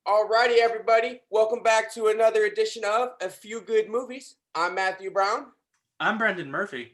Alrighty, everybody. Welcome back to another edition of A Few Good Movies. I'm Mathew Browne. I'm Brendan Murphy.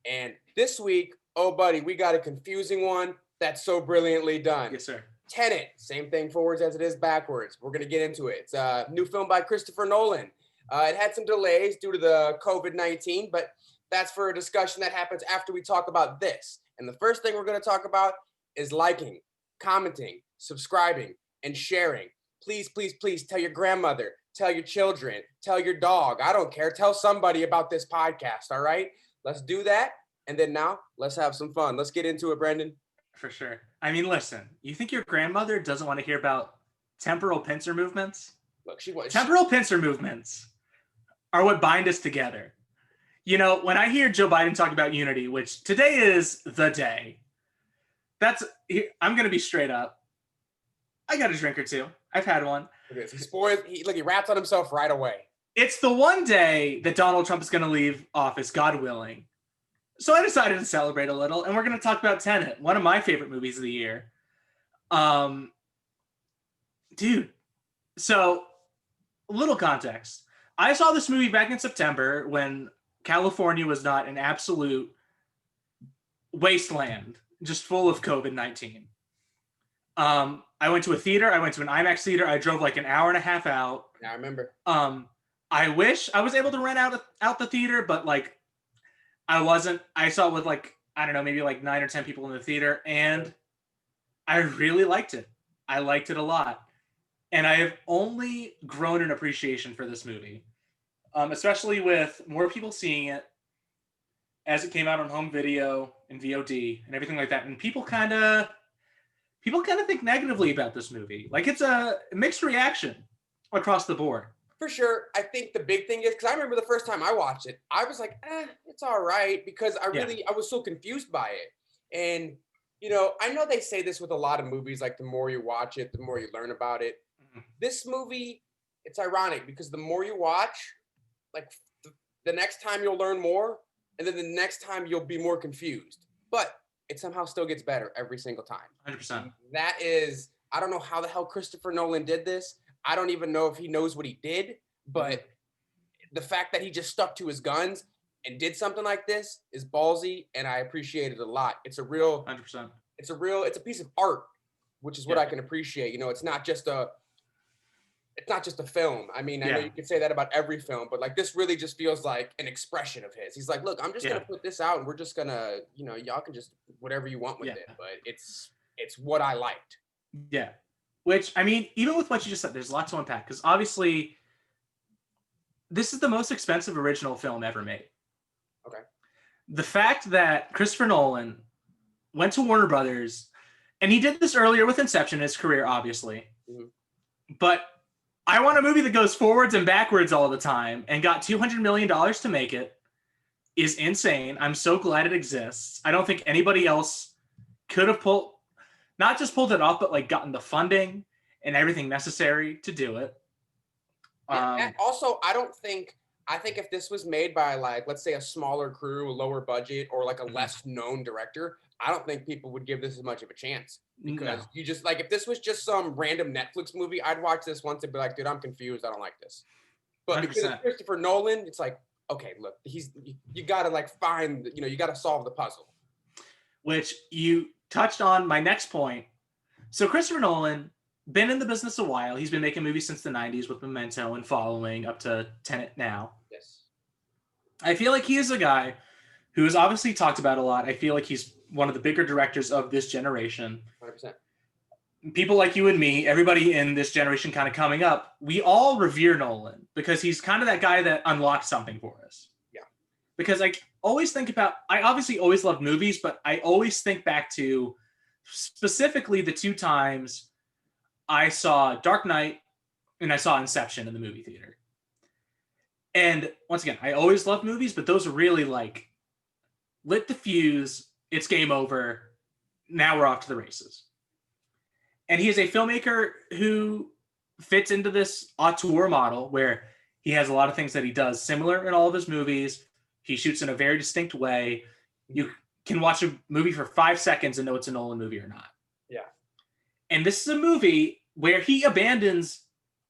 And this week, oh buddy, we got a confusing one that's so brilliantly done. Yes, sir. Tenet, same thing forwards as it is backwards. We're going to get into it. It's a new film by Christopher Nolan. It had some delays due to the COVID-19, but that's for a discussion that happens after we talk about this. And the first thing we're going to talk about is liking, commenting, subscribing, and sharing. Please, please, please tell your grandmother, tell your children, tell your dog. I don't care. Tell somebody about this podcast, all right? Let's do that. And then now, let's have some fun. Let's get into it, Brendan. For sure. I mean, listen, you think your grandmother doesn't want to hear about temporal pincer movements? Look, she was. Temporal pincer movements are what bind us together. You know, when I hear Joe Biden talk about unity, which today is the day, I'm going to be straight up. I got a drink or two. I've had one. He rats on himself right away. It's the one day that Donald Trump is going to leave office, God willing. So I decided to celebrate a little, and we're going to talk about Tenet, one of my favorite movies of the year. Dude, so a little context. I saw this movie back in September when California was not an absolute wasteland, just full of COVID-19. I went to a theater. I went to an IMAX theater. I drove like an hour and a half out. Yeah, I remember. I wish I was able to rent out the theater, but like I wasn't. I saw it with like, I don't know, maybe like 9 or 10 people in the theater, and I really liked it. I liked it a lot. And I have only grown in appreciation for this movie, especially with more people seeing it as it came out on home video and VOD and everything like that. And people kind of think negatively about this movie. Like, it's a mixed reaction across the board. For sure. I think the big thing is, because I remember the first time I watched it, I was like, it's all right, because I was so confused by it. And, you know, I know they say this with a lot of movies, like the more you watch it, the more you learn about it. Mm-hmm. This movie, it's ironic, because the more you watch, like the next time you'll learn more, and then the next time you'll be more confused. But it somehow still gets better every single time. 100%. That is, I don't know how the hell Christopher Nolan did this. I don't even know if he knows what he did, but the fact that he just stuck to his guns and did something like this is ballsy, and I appreciate it a lot. It's a real 100%. It's a piece of art, which is what I can appreciate. You know, it's not just a film. I mean, I know you could say that about every film, but like this really just feels like an expression of his. He's like, look, I'm just gonna put this out, and we're just gonna, you know, y'all can just whatever you want with it, but it's what I liked. Yeah. Which, I mean, even with what you just said, there's a lot to unpack, because obviously this is the most expensive original film ever made. Okay. The fact that Christopher Nolan went to Warner Brothers, and he did this earlier with Inception in his career, obviously, but I want a movie that goes forwards and backwards all the time, and got $200 million to make it, is insane. I'm so glad it exists. I don't think anybody else could have not just pulled it off, but like gotten the funding and everything necessary to do it. Also, I think if this was made by, like, let's say a smaller crew, a lower budget, or like a less known director, I don't think people would give this as much of a chance. Because you just, like, if this was just some random Netflix movie, I'd watch this once and be like, dude, I'm confused. I don't like this. But 100%. Because it's Christopher Nolan, it's like, okay, look, you got to like find, you know, you got to solve the puzzle. Which you touched on my next point. So Christopher Nolan, been in the business a while. He's been making movies since the 90s with Memento and following up to Tenet now. Yes. I feel like he is a guy who is obviously talked about a lot. I feel like he's one of the bigger directors of this generation. 100%. People like you and me, everybody in this generation kind of coming up, we all revere Nolan because he's kind of that guy that unlocked something for us. Yeah. Because I always think about, I obviously always love movies, but I always think back to specifically the 2 times I saw Dark Knight and I saw Inception in the movie theater. And once again, I always love movies, but those are really like lit the fuse, it's game over, now we're off to the races. And he is a filmmaker who fits into this auteur model where he has a lot of things that he does similar in all of his movies. He shoots in a very distinct way. You can watch a movie for 5 seconds and know it's a Nolan movie or not. Yeah. And this is a movie where he abandons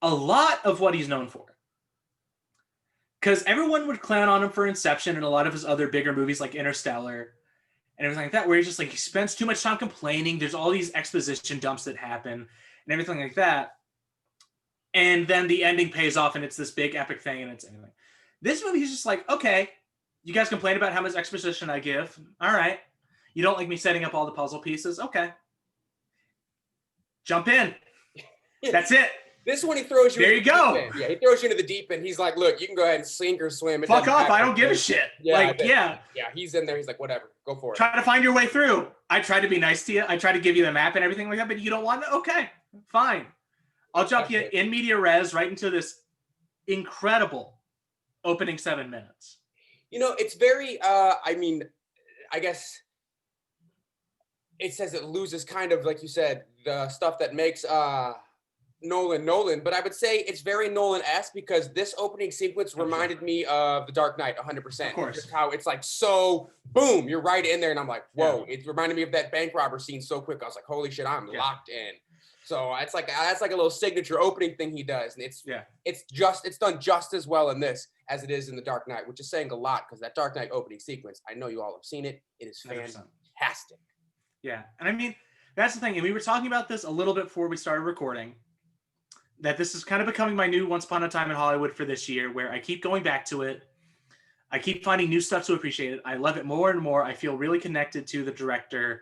a lot of what he's known for. Because everyone would clown on him for Inception and a lot of his other bigger movies like Interstellar and everything like that, where he's just like, he spends too much time complaining. There's all these exposition dumps that happen and everything like that. And then the ending pays off and it's this big epic thing and it's anything. This movie, he's just like, okay, you guys complain about how much exposition I give. All right. You don't like me setting up all the puzzle pieces. Okay. Jump in. That's it. This one he throws you. There you go. Yeah, he throws you into the deep end. He's like, "Look, you can go ahead and sink or swim. Fuck off! I don't give a shit." Yeah, yeah. He's in there. He's like, "Whatever, go for it." Try to find your way through. I try to be nice to you. I try to give you the map and everything like that, but you don't want to. Okay, fine. I'll jump you in media res right into this incredible opening 7 minutes. You know, it's very. I mean, I guess it says it loses kind of like you said the stuff that makes Nolan, but I would say it's very Nolan-esque because this opening sequence reminded me of The Dark Knight 100%. Of course. Just how it's like so boom, you're right in there, and I'm like, whoa! Yeah. It reminded me of that bank robber scene so quick. I was like, holy shit, I'm locked in. So it's like that's like a little signature opening thing he does, and it's done just as well in this as it is in The Dark Knight, which is saying a lot because that Dark Knight opening sequence, I know you all have seen it. It is fantastic. 100%. Yeah, and I mean that's the thing, and we were talking about this a little bit before we started recording. That this is kind of becoming my new Once Upon a Time in Hollywood for this year, where I keep going back to it. I keep finding new stuff to appreciate it. I love it more and more. I feel really connected to the director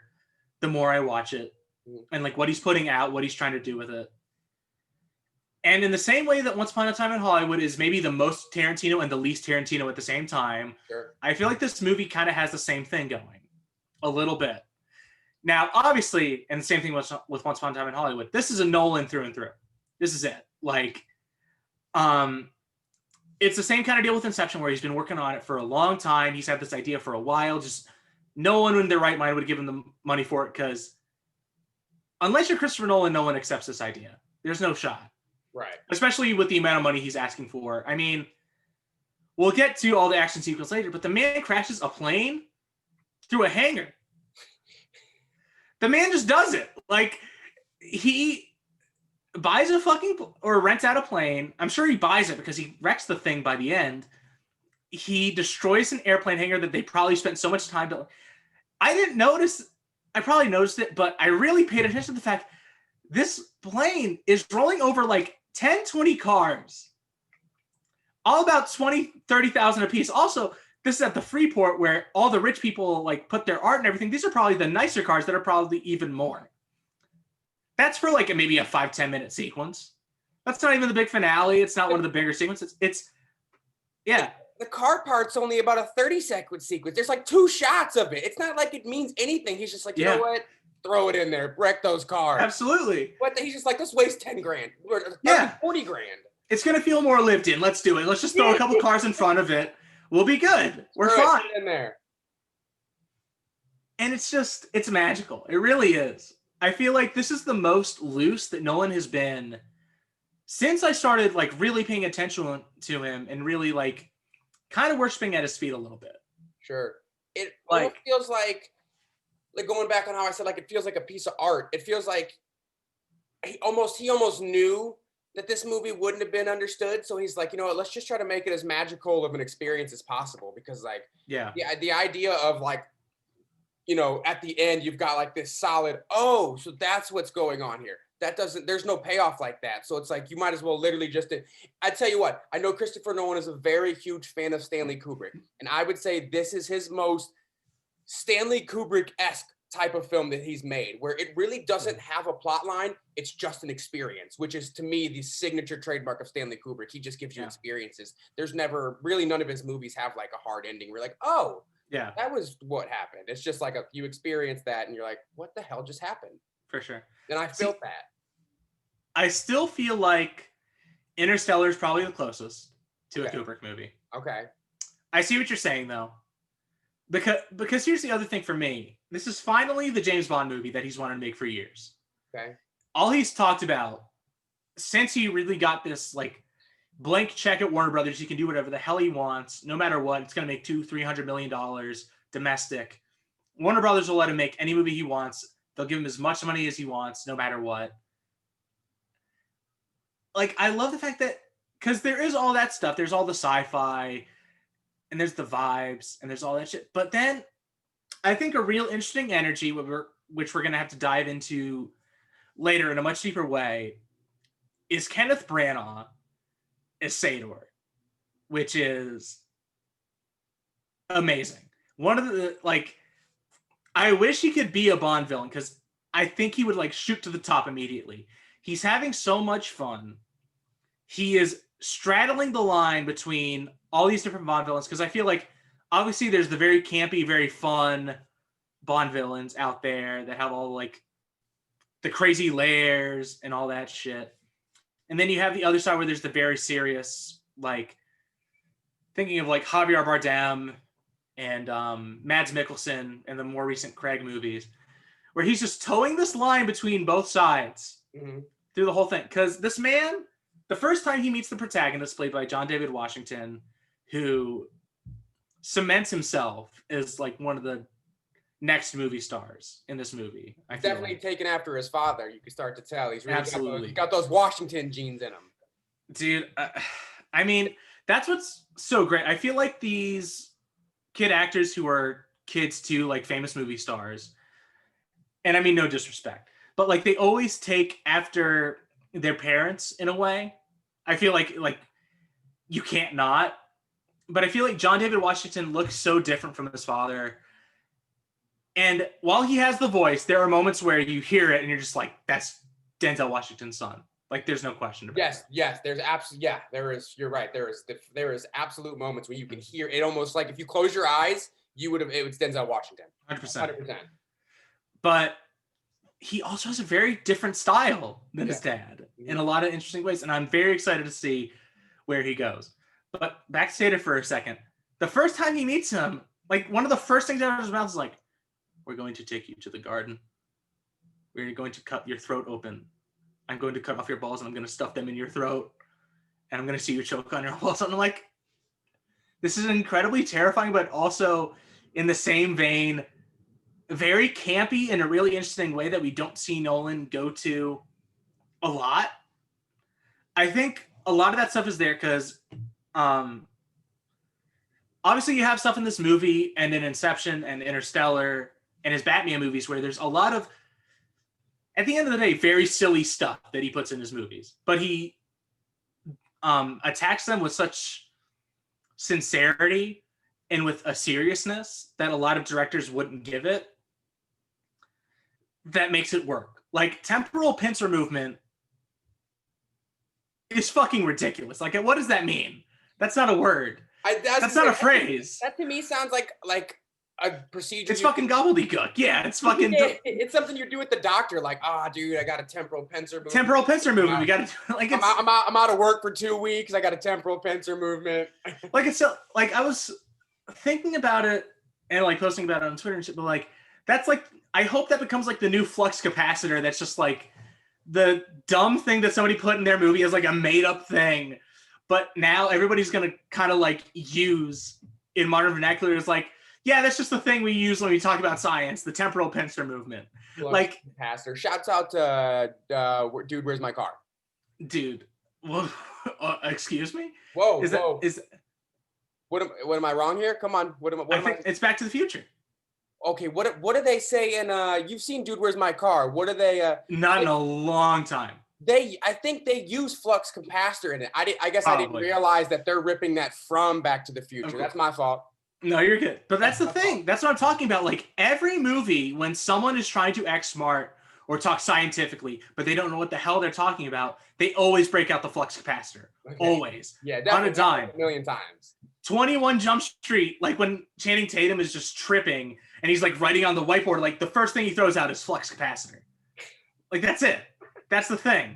the more I watch it and like what he's putting out, what he's trying to do with it. And in the same way that Once Upon a Time in Hollywood is maybe the most Tarantino and the least Tarantino at the same time, I feel like this movie kind of has the same thing going a little bit. Now, obviously, and the same thing with Once Upon a Time in Hollywood, this is a Nolan through and through. This is it. Like, it's the same kind of deal with Inception where he's been working on it for a long time. He's had this idea for a while. Just no one in their right mind would give him the money for it because unless you're Christopher Nolan, no one accepts this idea. There's no shot. Right. Especially with the amount of money he's asking for. I mean, we'll get to all the action sequence later, but the man crashes a plane through a hangar. The man just does it. Like, he buys a fucking or rents out a plane. I'm sure he buys it because he wrecks the thing by the end. He destroys an airplane hangar that they probably spent so much time building. I didn't notice. I probably noticed it, but I really paid attention to the fact this plane is rolling over like 10, 20 cars, all about 20, 30,000 a piece. Also, this is at the Freeport where all the rich people like put their art and everything. These are probably the nicer cars that are probably even more. That's for like maybe a 5-10 minute sequence. That's not even the big finale. It's not one of the bigger sequences. It's yeah. The car part's only about a 30-second sequence. There's like 2 shots of it. It's not like it means anything. He's just like, you know what? Throw it in there. Wreck those cars. Absolutely. What? He's just like, let's waste 10 grand. 40 grand. It's going to feel more lived in. Let's do it. Let's just throw a couple cars in front of it. We'll be good. We're fine. In there. And it's magical. It really is. I feel like this is the most loose that Nolan has been since I started like really paying attention to him and really like kind of worshiping at his feet a little bit. Sure. It almost feels like going back on how I said, like, it feels like a piece of art. It feels like he almost knew that this movie wouldn't have been understood. So he's like, you know what, let's just try to make it as magical of an experience as possible. Because like, the idea of like, you know, at the end, you've got like this solid, so that's what's going on here. There's no payoff like that. So it's like, you might as well literally just, I tell you what, I know Christopher Nolan is a very huge fan of Stanley Kubrick. And I would say this is his most Stanley Kubrick-esque type of film that he's made, where it really doesn't have a plot line. It's just an experience, which is to me the signature trademark of Stanley Kubrick. He just gives you experiences. There's never really, none of his movies have like a hard ending. We're like, that was what happened. It's just like you experience that and you're like, what the hell just happened? For sure. And I felt that. I still feel like Interstellar is probably the closest to a Kubrick movie. Okay. I see what you're saying though. Because here's the other thing for me. This is finally the James Bond movie that he's wanted to make for years. Okay. All he's talked about since he really got this like blank check at Warner Brothers, he can do whatever the hell he wants, no matter what. It's going to make $200-300 million domestic. Warner Brothers will let him make any movie he wants. They'll give him as much money as he wants, no matter what. like, I love the fact that, because there is all that stuff. There's all the sci-fi, and there's the vibes, and there's all that shit. But then I think a real interesting energy, which we're going to have to dive into later in a much deeper way, is Kenneth Branagh as Sador, which is amazing. One of the, like, I wish he could be a Bond villain, because I think he would, like, shoot to the top immediately. He's having so much fun. He is straddling the line between all these different Bond villains, because I feel like, obviously, there's the very campy, very fun Bond villains out there that have all, like, the crazy layers and all that shit. And then you have the other side where there's the very serious, like, thinking of, like, Javier Bardem and Mads Mikkelsen and the more recent Craig movies, where he's just towing this line between both sides through the whole thing. Because this man, the first time he meets the protagonist, played by John David Washington, who cements himself as, like, one of the next movie stars in this movie. He's definitely like. taken after his father. You can start to tell. He's really Absolutely got those Washington genes in him. Dude, I mean, that's what's so great. I feel like these kid actors who are kids to, like, famous movie stars, and I mean no disrespect, but, like, they always take after their parents in a way. I feel like you can't not. But I feel like John David Washington looks so different from his father. And while he has the voice, there are moments where you hear it and you're just like, that's Denzel Washington's son. Like, there's no question about it. Yes, there's absolutely, yeah, there is, you're right. There is absolute moments where you can hear it, almost like if you close your eyes, it was Denzel Washington. 100%. But he also has a very different style than his dad in a lot of interesting ways. And I'm very excited to see where he goes. But back to Tater for a second. The first time he meets him, like, one of the first things out of his mouth is like, we're going to take you to the garden. We're going to cut your throat open. I'm going to cut off your balls and I'm going to stuff them in your throat. And I'm going to see you choke on your balls. And I'm like, this is incredibly terrifying, but also in the same vein, very campy in a really interesting way that we don't see Nolan go to a lot. I think a lot of that stuff is there because obviously you have stuff in this movie and in Inception and Interstellar and his Batman movies where there's a lot of, at the end of the day, very silly stuff that he puts in his movies. But he attacks them with such sincerity and with a seriousness that a lot of directors wouldn't give it. That makes it work. Like, temporal pincer movement is fucking ridiculous. Like, what does that mean? That's not a word. That's not a phrase. That to me sounds like a procedure. It's fucking gobbledygook. Yeah, it's fucking. It's something you do with the doctor. Like, dude, I got a temporal pincer movement. Temporal pincer movement. We got to do. Like, I'm out of work for 2 weeks. I got a temporal pincer movement. Like, it's like, I was thinking about it and, like, posting about it on Twitter and shit. But, like, that's like, I hope that becomes, like, the new flux capacitor. That's just like the dumb thing that somebody put in their movie as, like, a made up thing. But now everybody's gonna kind of, like, use in modern vernacular is like, yeah, that's just the thing we use when we talk about science, the temporal pincer movement. Like, pastor. Shouts out to dude, where's my car? Dude, well, excuse me. Whoa, whoa. What am I wrong here? Come on. I think it's Back to the Future. Okay, what do they say in you've seen Dude, Where's My Car? What do they Not in a long time. I think they use flux capacitor in it. I guess Probably. I didn't realize that they're ripping that from Back to the Future. That's my fault. No, you're good. But that's the thing. That's what I'm talking about. Like, every movie, when someone is trying to act smart or talk scientifically, but they don't know what the hell they're talking about, they always break out the flux capacitor. Okay. Always. Yeah, definitely. On a dime. 1 million times. 21 Jump Street, like when Channing Tatum is just tripping and he's, like, writing on the whiteboard, like, the first thing he throws out is flux capacitor. Like, that's it. That's the thing.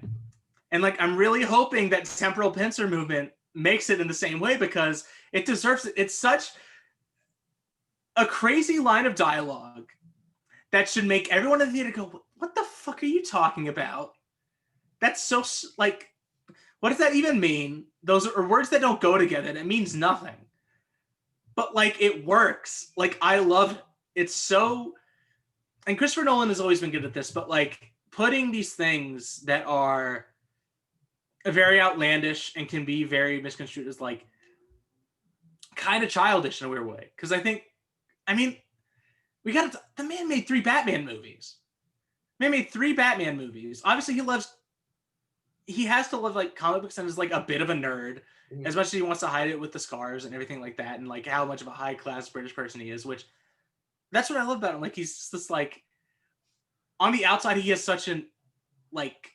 And, like, I'm really hoping that temporal pincer movement makes it in the same way because it deserves it. It's such a crazy line of dialogue that should make everyone in the theater go, what the fuck are you talking about? That's so, like, what does that even mean? Those are words that don't go together. It means nothing. But, like, it works. Like, I love it. It's so, and Christopher Nolan has always been good at this, but, like, putting these things that are very outlandish and can be very misconstrued as like kind of childish in a weird way. Because I mean, the man made 3 Batman movies. Man made 3 Batman movies. Obviously, he has to love like comic books and is like a bit of a nerd, as much as he wants to hide it with the scars and everything like that, and like how much of a high class British person he is. Which that's what I love about him. Like he's just like on the outside, he has such an like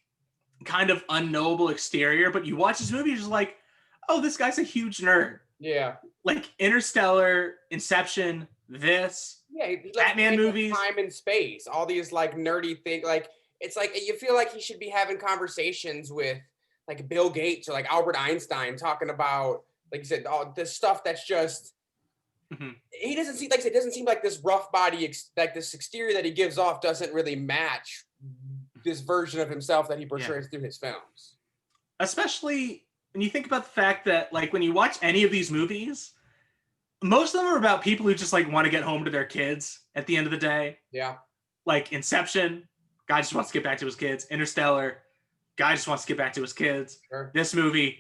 kind of unknowable exterior, but you watch his movie, you're just like, oh, this guy's a huge nerd. Yeah. Like Interstellar, Inception, this, Batman movies, time and space, all these like nerdy things. Like it's like you feel like he should be having conversations with like Bill Gates or like Albert Einstein, talking about, like you said, all this stuff that's just. He doesn't seem like, it doesn't seem like this rough body, like this exterior that he gives off doesn't really match this version of himself that he portrays through his films. Especially when you think about the fact that like when you watch any of these movies, most of them are about people who just like want to get home to their kids at the end of the day. Yeah. Like Inception, guy just wants to get back to his kids. Interstellar, guy just wants to get back to his kids. Sure. This movie,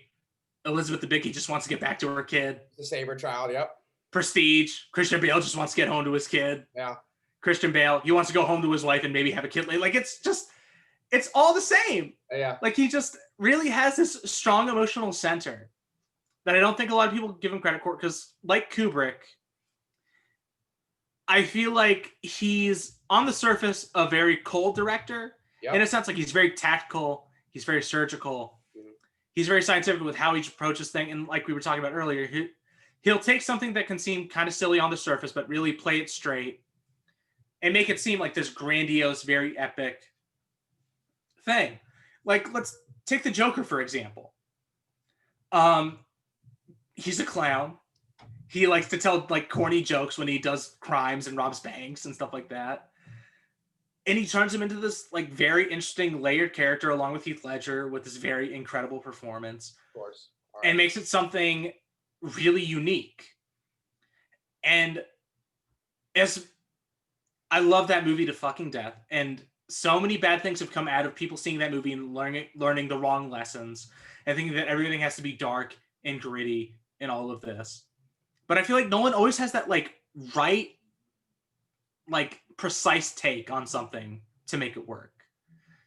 Elizabeth Debicki just wants to get back to her kid. The Saber Child, yep. Prestige, Christian Bale just wants to get home to his kid. Yeah. Christian Bale, he wants to go home to his wife and maybe have a kid. Like it's all the same. Yeah. Like he just really has this strong emotional center that I don't think a lot of people give him credit for, because like Kubrick, I feel like he's on the surface a very cold director. Yep. In a sense, like he's very tactical, he's very surgical, he's very scientific with how he approaches things. And like we were talking about earlier, he'll take something that can seem kind of silly on the surface, but really play it straight and make it seem like this grandiose, very epic thing. Like, let's take the Joker, for example. He's a clown. He likes to tell like corny jokes when he does crimes and robs banks and stuff like that. And he turns him into this like very interesting layered character along with Heath Ledger with this very incredible performance. Of course. Right. And makes it something really unique. And as I love that movie to fucking death, and so many bad things have come out of people seeing that movie and learning the wrong lessons and thinking that everything has to be dark and gritty and all of this. But I feel like Nolan always has that like right, like precise take on something to make it work.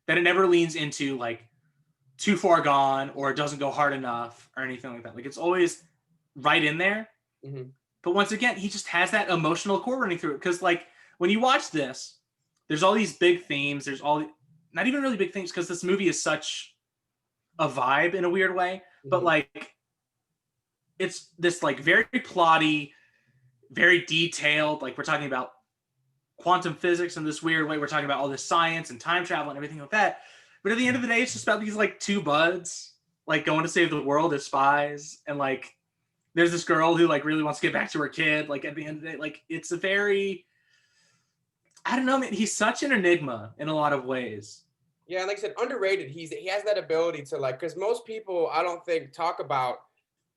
That it never leans into like too far gone or it doesn't go hard enough or anything like that. Like it's always right in there. Mm-hmm. But once again, he just has that emotional core running through it. Because like when you watch this, there's all these big themes. There's all not even really big themes because this movie is such a vibe in a weird way. Mm-hmm. But like it's this like very plotty, very detailed. Like we're talking about quantum physics in this weird way. We're talking about all this science and time travel and everything like that. But at the end of the day, it's just about these like 2 buds like going to save the world as spies, and like there's this girl who like really wants to get back to her kid. Like at the end of the day, like it's a very, I don't know, man. He's such an enigma in a lot of ways. Yeah, like I said, underrated. He has that ability to like, because most people I don't think talk about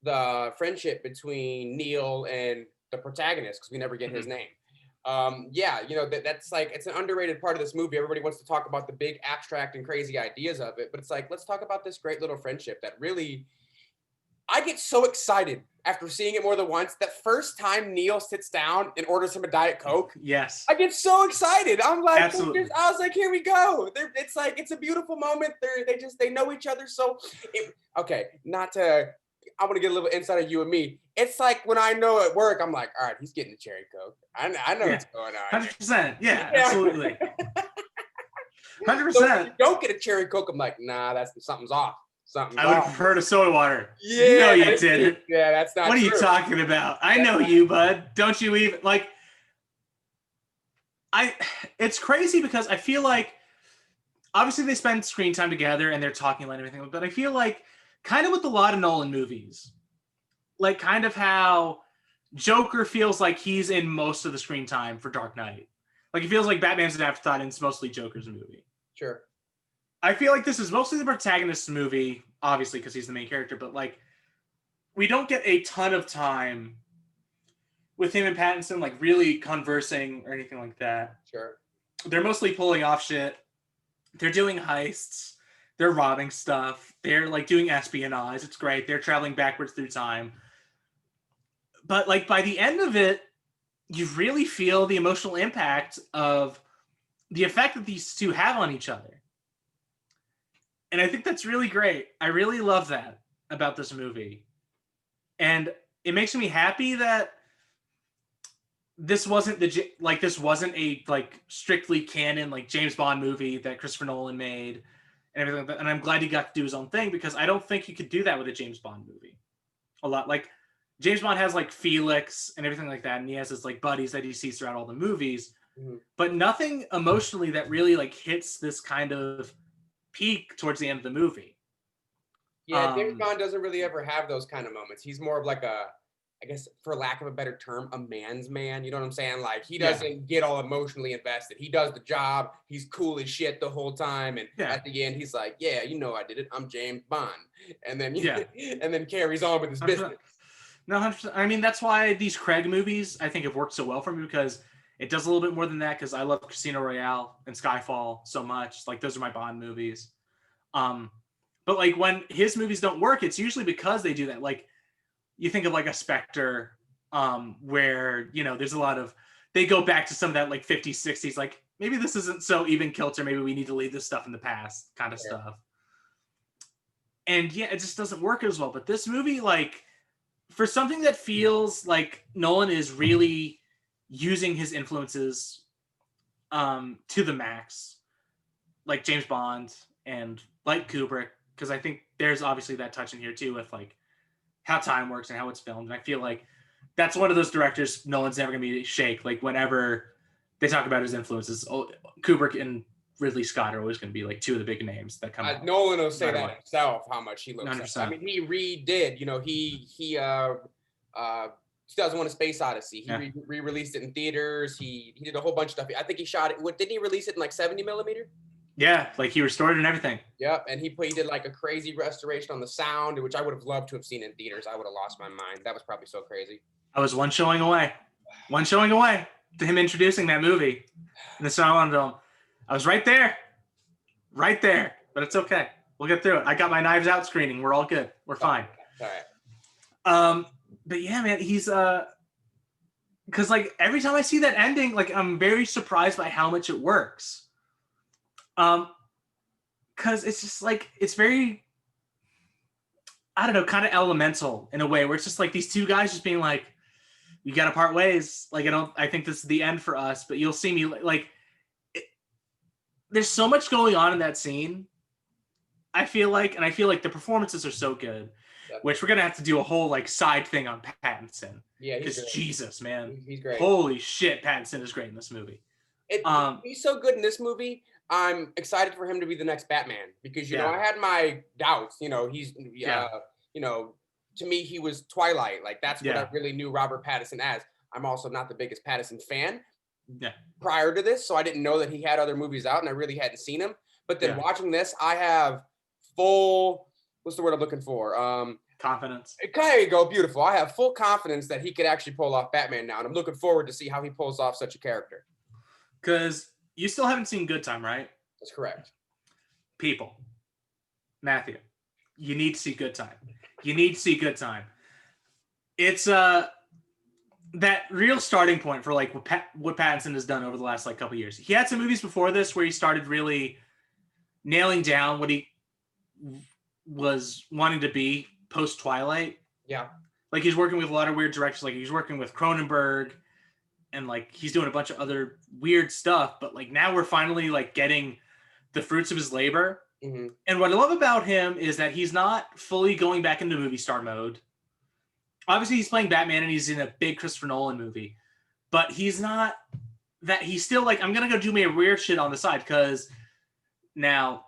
the friendship between Neil and the protagonist because we never get his name. Yeah, you know, that's like, it's an underrated part of this movie. Everybody wants to talk about the big abstract and crazy ideas of it, but it's like, let's talk about this great little friendship that really, I get so excited after seeing it more than once. That first time Neil sits down and orders him a Diet Coke. Yes. I get so excited. I'm like, absolutely. I was like, here we go. It's like, it's a beautiful moment. They know each other. So, okay, I want to get a little insight of you and me. It's like when I know at work, I'm like, all right, he's getting a cherry Coke. I know what's going on. 100%. Yeah, absolutely. 100%. So if you don't get a cherry Coke, I'm like, nah, something's off. I would have preferred a soda water. Yeah, no, you didn't. Yeah, that's not What true. Are you talking about? I know you, bud. Don't you even like? It's crazy because I feel like obviously they spend screen time together and they're talking about everything, but I feel like kind of with a lot of Nolan movies, like kind of how Joker feels like he's in most of the screen time for Dark Knight. Like it feels like Batman's an afterthought and it's mostly Joker's movie. Sure. I feel like this is mostly the protagonist's movie, obviously because he's the main character, but like we don't get a ton of time with him and Pattinson like really conversing or anything like that. Sure. They're mostly pulling off shit. They're doing heists. They're robbing stuff. They're like doing espionage. It's great. They're traveling backwards through time. But like by the end of it, you really feel the emotional impact of the effect that these two have on each other. And I think that's really great. I really love that about this movie. And it makes me happy that this wasn't a like strictly canon like James Bond movie that Christopher Nolan made and everything like that. And I'm glad he got to do his own thing, because I don't think you could do that with a James Bond movie a lot. Like James Bond has like Felix and everything like that, and he has his like buddies that he sees throughout all the movies, but nothing emotionally that really like hits this kind of peak towards the end of the movie. Yeah, James Bond doesn't really ever have those kind of moments. He's more of like a, I guess, for lack of a better term, a man's man. You know what I'm saying? Like, he doesn't get all emotionally invested. He does the job. He's cool as shit the whole time. And at the end, he's like, yeah, you know I did it. I'm James Bond. And then, and then carries on with his business. No, 100%. I mean, that's why these Craig movies, I think, have worked so well for me, because it does a little bit more than that, because I love Casino Royale and Skyfall so much. Like, those are my Bond movies. But like when his movies don't work, it's usually because they do that. Like, you think of like a Spectre, where, you know, there's a lot of, they go back to some of that like 50s, 60s, like maybe this isn't so even kilter, maybe we need to leave this stuff in the past kind of stuff. And yeah, it just doesn't work as well. But this movie, like, for something that feels like Nolan is really using his influences to the max, like James Bond and like Kubrick, because I think there's obviously that touch in here too with like how time works and how it's filmed. And I feel like that's one of those directors Nolan's never going to be shake. Like whenever they talk about his influences, Kubrick and Ridley Scott are always going to be like two of the big names that come out. Nolan will say that himself, how much he looks 100%. at. I mean, he redid, you know, he 2001: A Space Odyssey. He re-released it in theaters. He did a whole bunch of stuff. I think he shot it. Didn't he release it in like 70 millimeter? Yeah, like he restored it and everything. Yep, and he did like a crazy restoration on the sound, which I would have loved to have seen in theaters. I would have lost my mind. That was probably so crazy. I was one showing away to him introducing that movie. And so I wanted to, I was right there, but it's okay. We'll get through it. I got my Knives Out screening. We're all good. We're fine. All right. But yeah, man, he's because like every time I see that ending, like I'm very surprised by how much it works. Because it's just like, it's very, I don't know, kind of elemental in a way, where it's just like these two guys just being like, you got to part ways. Like, I think this is the end for us, but you'll see me like, there's so much going on in that scene. I feel like the performances are so good, which we're going to have to do a whole like side thing on Pattinson. Yeah. Because Jesus, man, he's great. Holy shit. Pattinson is great in this movie. He's so good in this movie. I'm excited for him to be the next Batman, because, you know, I had my doubts, you know, he's, you know, to me, he was Twilight. Like, that's what I really knew Robert Pattinson as. I'm also not the biggest Pattinson fan prior to this, so I didn't know that he had other movies out, and I really hadn't seen him. But then watching this, I have full, what's the word I'm looking for? Confidence. There you go, beautiful. I have full confidence that he could actually pull off Batman now, and I'm looking forward to see how he pulls off such a character. Because you still haven't seen Good Time, right? That's correct. People. Mathew, you need to see Good Time. You need to see Good Time. It's that real starting point for like what Pattinson has done over the last like couple years. He had some movies before this where he started really nailing down what he was wanting to be post Twilight. Yeah. Like he's working with a lot of weird directors. Like he's working with Cronenberg, and like he's doing a bunch of other weird stuff. But like now we're finally like getting the fruits of his labor. Mm-hmm. And what I love about him is that he's not fully going back into movie star mode. Obviously, he's playing Batman and he's in a big Christopher Nolan movie, but he's not that. He's still like, I'm going to go do my weird shit on the side, because now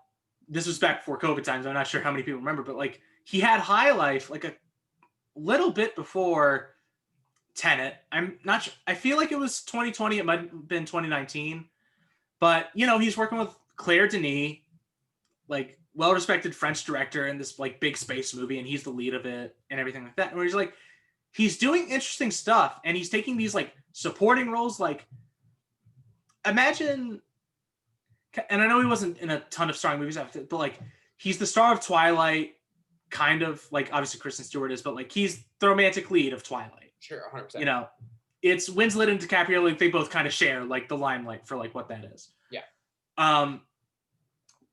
this was back before COVID times. I'm not sure how many people remember, but like he had High Life like a little bit before Tenet. I'm not sure. I feel like it was 2020. It might have been 2019, but you know, he's working with Claire Denis, like well-respected French director in this like big space movie, and he's the lead of it and everything like that. And he's like, he's doing interesting stuff, and he's taking these like supporting roles. Like, imagine, and I know he wasn't in a ton of starring movies after, but like he's the star of Twilight, kind of, like, obviously Kristen Stewart is, but like he's the romantic lead of Twilight. Sure, 100%. You know, it's Winslet and DiCaprio, like they both kind of share like the limelight for like what that is. Yeah.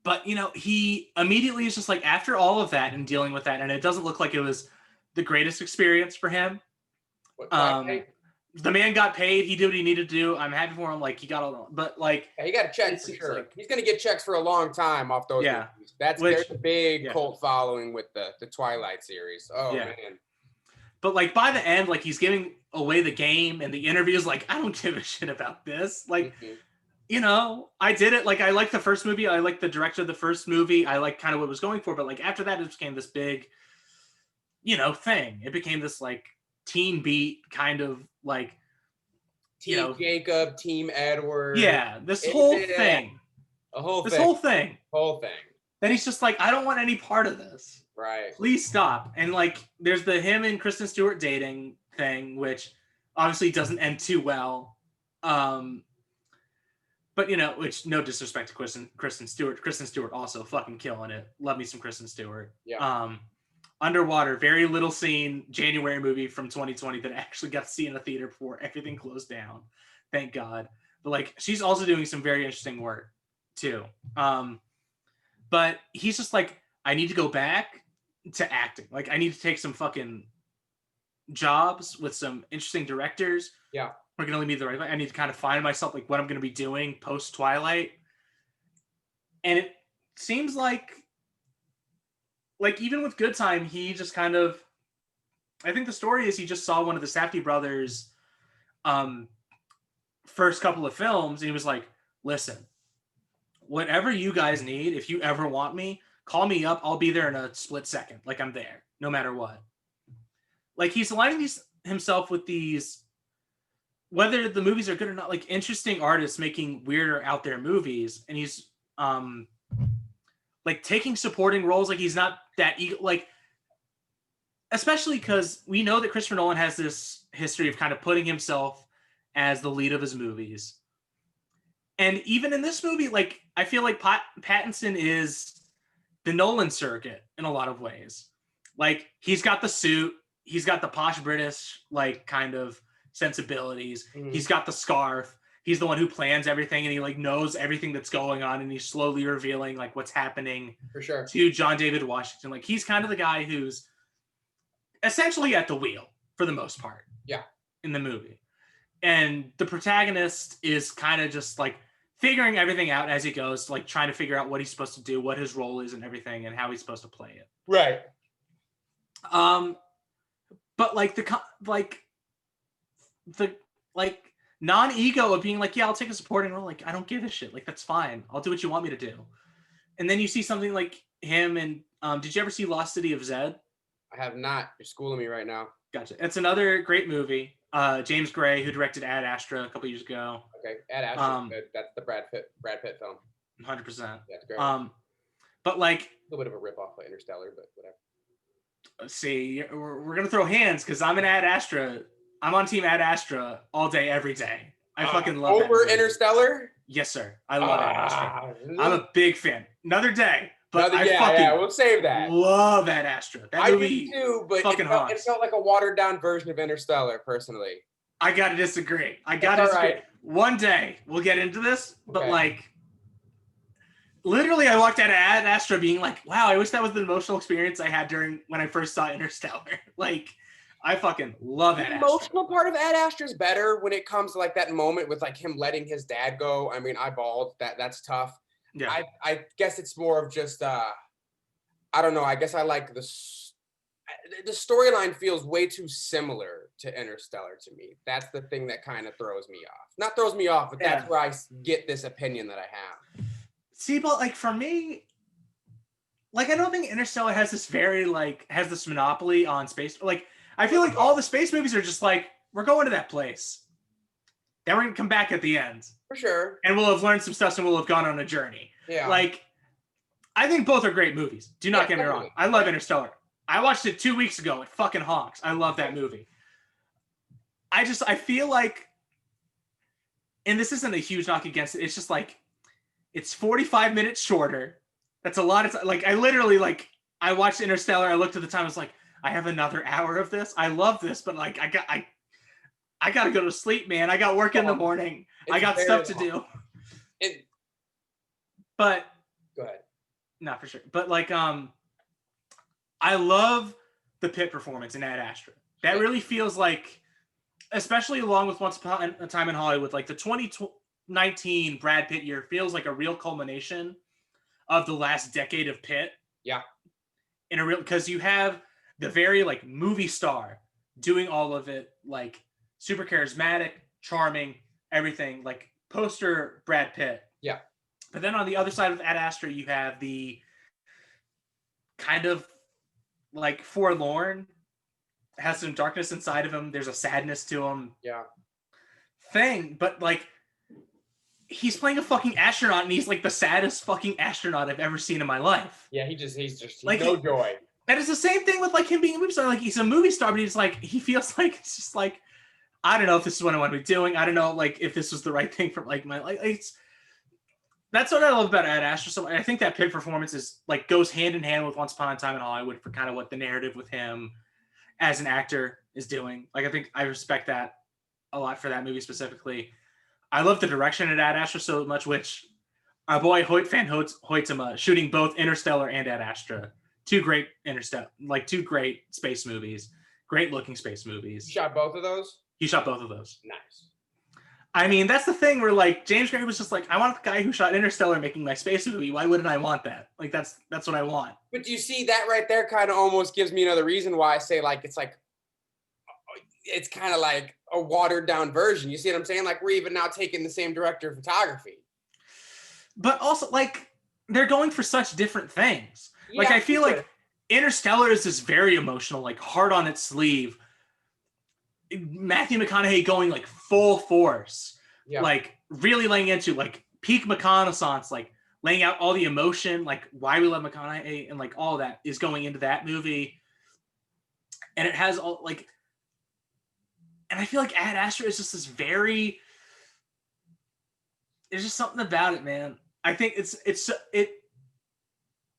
But you know, he immediately is just like, after all of that and dealing with that, and it doesn't look like it was the greatest experience for him. The man got paid. He did what he needed to do. I'm happy for him. Like, he got all, but like, yeah, he got a check for sure. Like, he's gonna get checks for a long time off those movies. There's a big cult following with the Twilight series. Oh man. But like by the end, like he's giving away the game, and the interview is like, I don't give a shit about this. Like, you know, I did it. Like, I liked the first movie. I liked the director of the first movie. I liked kind of what it was going for. But like after that, it became this big, you know, thing. It became this like teen beat kind of like Team Jacob, Team Edward. Yeah, this whole thing. This whole thing. Then he's just like, I don't want any part of this. Right. Please stop. And like, there's the him and Kristen Stewart dating thing, which obviously doesn't end too well. But you know, which, no disrespect to Kristen Stewart. Kristen Stewart also fucking killing it. Love me some Kristen Stewart. Yeah. Underwater, very little seen January movie from 2020 that I actually got to see in a theater before everything closed down. Thank God. But like, she's also doing some very interesting work too. But he's just like, I need to go back to acting. Like, I need to take some fucking jobs with some interesting directors. Yeah. We're gonna lead me the right way. I need to kind of find myself, like what I'm gonna be doing post Twilight. And it seems like even with Good Time, he just kind of, I think the story is he just saw one of the Safdie brothers' first couple of films, and he was like, listen, whatever you guys need, if you ever want me, call me up. I'll be there in a split second. Like, I'm there, no matter what. Like, he's aligning himself with these, whether the movies are good or not, like interesting artists making weirder out there movies, and he's like taking supporting roles. Like, he's not that ego, like, especially because we know that Christopher Nolan has this history of kind of putting himself as the lead of his movies. And even in this movie, like, I feel like Pattinson is the Nolan circuit in a lot of ways. Like, he's got the suit, he's got the posh British, like, kind of sensibilities. He's got the scarf. He's the one who plans everything, and he like knows everything that's going on, and he's slowly revealing like what's happening for sure to John David Washington. Like, he's kind of the guy who's essentially at the wheel for the most part. Yeah. In the movie. And the protagonist is kind of just like figuring everything out as he goes, like trying to figure out what he's supposed to do, what his role is and everything, and how he's supposed to play it. Right. But like the non-ego of being like, yeah, I'll take a supporting role. Like, I don't give a shit. Like, that's fine. I'll do what you want me to do. And then you see something like him and did you ever see Lost City of Zed? I have not. You're schooling me right now. Gotcha. It's another great movie. James Gray, who directed Ad Astra a couple years ago. Okay, Ad Astra. That's the Brad Pitt film. 100%. That's great. But like a little bit of a rip-off of Interstellar, but whatever. See, we're gonna throw hands because I'm an Ad Astra. I'm on team Ad Astra all day, every day. I fucking love it. Over Interstellar? Yes, sir. I love Ad Astra. I'm a big fan. Another day. But we'll save that. Love Ad Astra. That movie do too, but it felt like a watered down version of Interstellar, personally. I gotta disagree. Right. One day we'll get into this, but like, literally, I walked out of Ad Astra being like, wow, I wish that was the emotional experience I had when I first saw Interstellar. Like, I fucking love Ad Astra. The emotional part of Ad Astra is better when it comes to like that moment with like him letting his dad go. I mean, I bawled. That's tough. Yeah. I guess it's more of just I don't know. I guess I like the storyline feels way too similar to Interstellar to me. That's the thing that kind of throws me off. Not throws me off, but that's where I get this opinion that I have. See, but like for me, like I don't think Interstellar has this has this monopoly on space. Like I feel like all the space movies are just like, we're going to that place. Then we're gonna come back at the end. For sure. And we'll have learned some stuff and we'll have gone on a journey. Yeah. Like, I think both are great movies. Do not get me wrong. I love Interstellar. I watched it 2 weeks ago. It fucking honks. I love that movie. I feel like, and this isn't a huge knock against it, it's just like, it's 45 minutes shorter. That's a lot of time. Like, I literally, like, I watched Interstellar. I looked at the time. I was like, I have another hour of this. I love this, but like, I gotta go to sleep, man. I got work in the morning. I got stuff to do. But go ahead. Not for sure. But like, I love the Pitt performance in Ad Astra. That really feels like, especially along with Once Upon a Time in Hollywood, like the 2019 Brad Pitt year feels like a real culmination of the last decade of Pitt. Yeah. In a real, because you have the very like movie star doing all of it, like super charismatic, charming, everything, like poster Brad Pitt. Yeah. But then on the other side of Ad Astra, you have the kind of like forlorn, has some darkness inside of him. There's a sadness to him. Yeah. Thing, but like he's playing a fucking astronaut, and he's like the saddest fucking astronaut I've ever seen in my life. Yeah, he's just like no joy. And it's the same thing with like him being a movie star. Like he's a movie star, but he's like, he feels like it's just like, I don't know if this is what I want to be doing. I don't know like if this was the right thing for like my like it's. That's what I love about Ad Astra. So I think that Pitt performance is like goes hand in hand with Once Upon a Time in Hollywood for kind of what the narrative with him as an actor is doing. Like I think I respect that a lot for that movie specifically. I love the direction at Ad Astra so much, which our boy Hoyt van Hoytema shooting both Interstellar and Ad Astra, two great space movies, great looking space movies. You shot both of those? He shot both of those. Nice. I mean, that's the thing where like James Gray was just like, I want the guy who shot Interstellar making my space movie. Why wouldn't I want that? Like that's what I want. But you see that right there kind of almost gives me another reason why I say like it's kind of like a watered down version. You see what I'm saying? Like we're even now taking the same director of photography. But also like they're going for such different things. Yeah, like I feel like Interstellar is this very emotional, like hard on its sleeve. Matthew McConaughey going like full force, like really laying into like peak McConaissance, like laying out all the emotion, like why we love McConaughey and like all that is going into that movie. And it has all like, and I feel like Ad Astra is just this very, there's just something about it, man. I think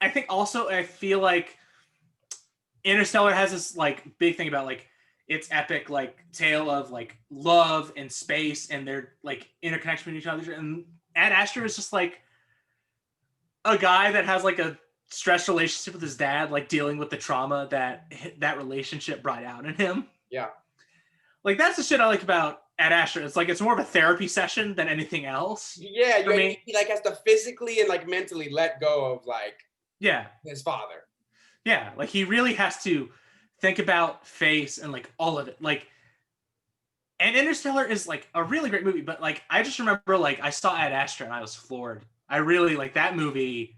I think also I feel like Interstellar has this like big thing about like its epic like tale of like love and space and their like interconnection with each other. And Ad Astra is just like a guy that has like a stressed relationship with his dad, like dealing with the trauma that relationship brought out in him. Yeah. Like that's the shit I like about Ad Astra. It's like it's more of a therapy session than anything else. Yeah, he like has to physically and like mentally let go of like his father. Yeah, like he really has to think about face and like all of it. Like, and Interstellar is like a really great movie, but like I just remember like I saw Ad Astra and I was floored. I really like that movie.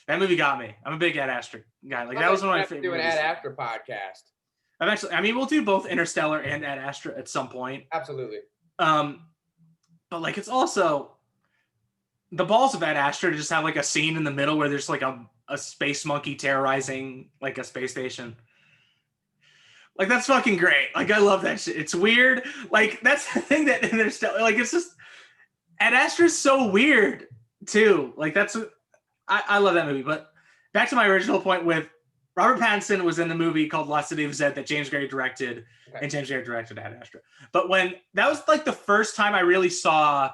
That movie got me. I'm a big Ad Astra guy. Like that was one of my favorite. Do an Ad Astra podcast. We'll do both Interstellar and Ad Astra at some point. Absolutely. But like it's also the balls of Ad Astra to just have like a scene in the middle where there's like a space monkey terrorizing like a space station. Like that's fucking great. Like I love that shit. It's weird. Like that's the thing that Interstellar. Like it's just Ad Astra is so weird too. Like I love that movie. But back to my original point with Robert Pattinson was in the movie called Lost City of Zed that James Gray directed, and James Gray directed Ad Astra. But when that was like the first time I really saw,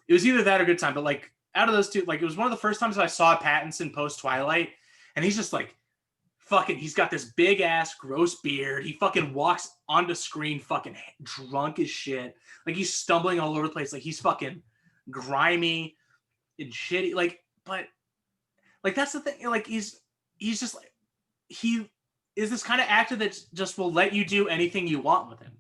it was either that or Good Time. But like out of those two, like it was one of the first times I saw Pattinson post Twilight, and he's just like fucking. He's got this big ass gross beard. He fucking walks onto screen fucking drunk as shit. Like he's stumbling all over the place. Like he's fucking grimy and shitty. Like, but like that's the thing. Like he's just like, he is this kind of actor that just will let you do anything you want with him.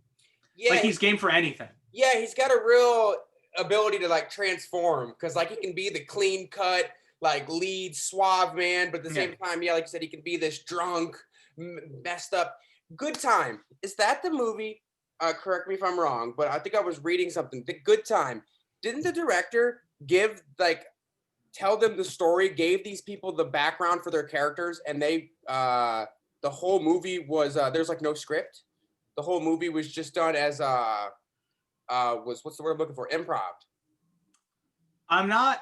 Yeah, like he's game for anything. Yeah, he's got a real ability to like transform, because like he can be the clean cut like lead suave man, but at the same time, like you said, he can be this drunk, messed up. Good Time, is that the movie? Correct me if I'm wrong, but I think I was reading something. The Good Time, didn't the director tell them the story, gave these people the background for their characters, and they the whole movie was there's like no script. The whole movie was just done as what's the word I'm looking for? Improv. I'm not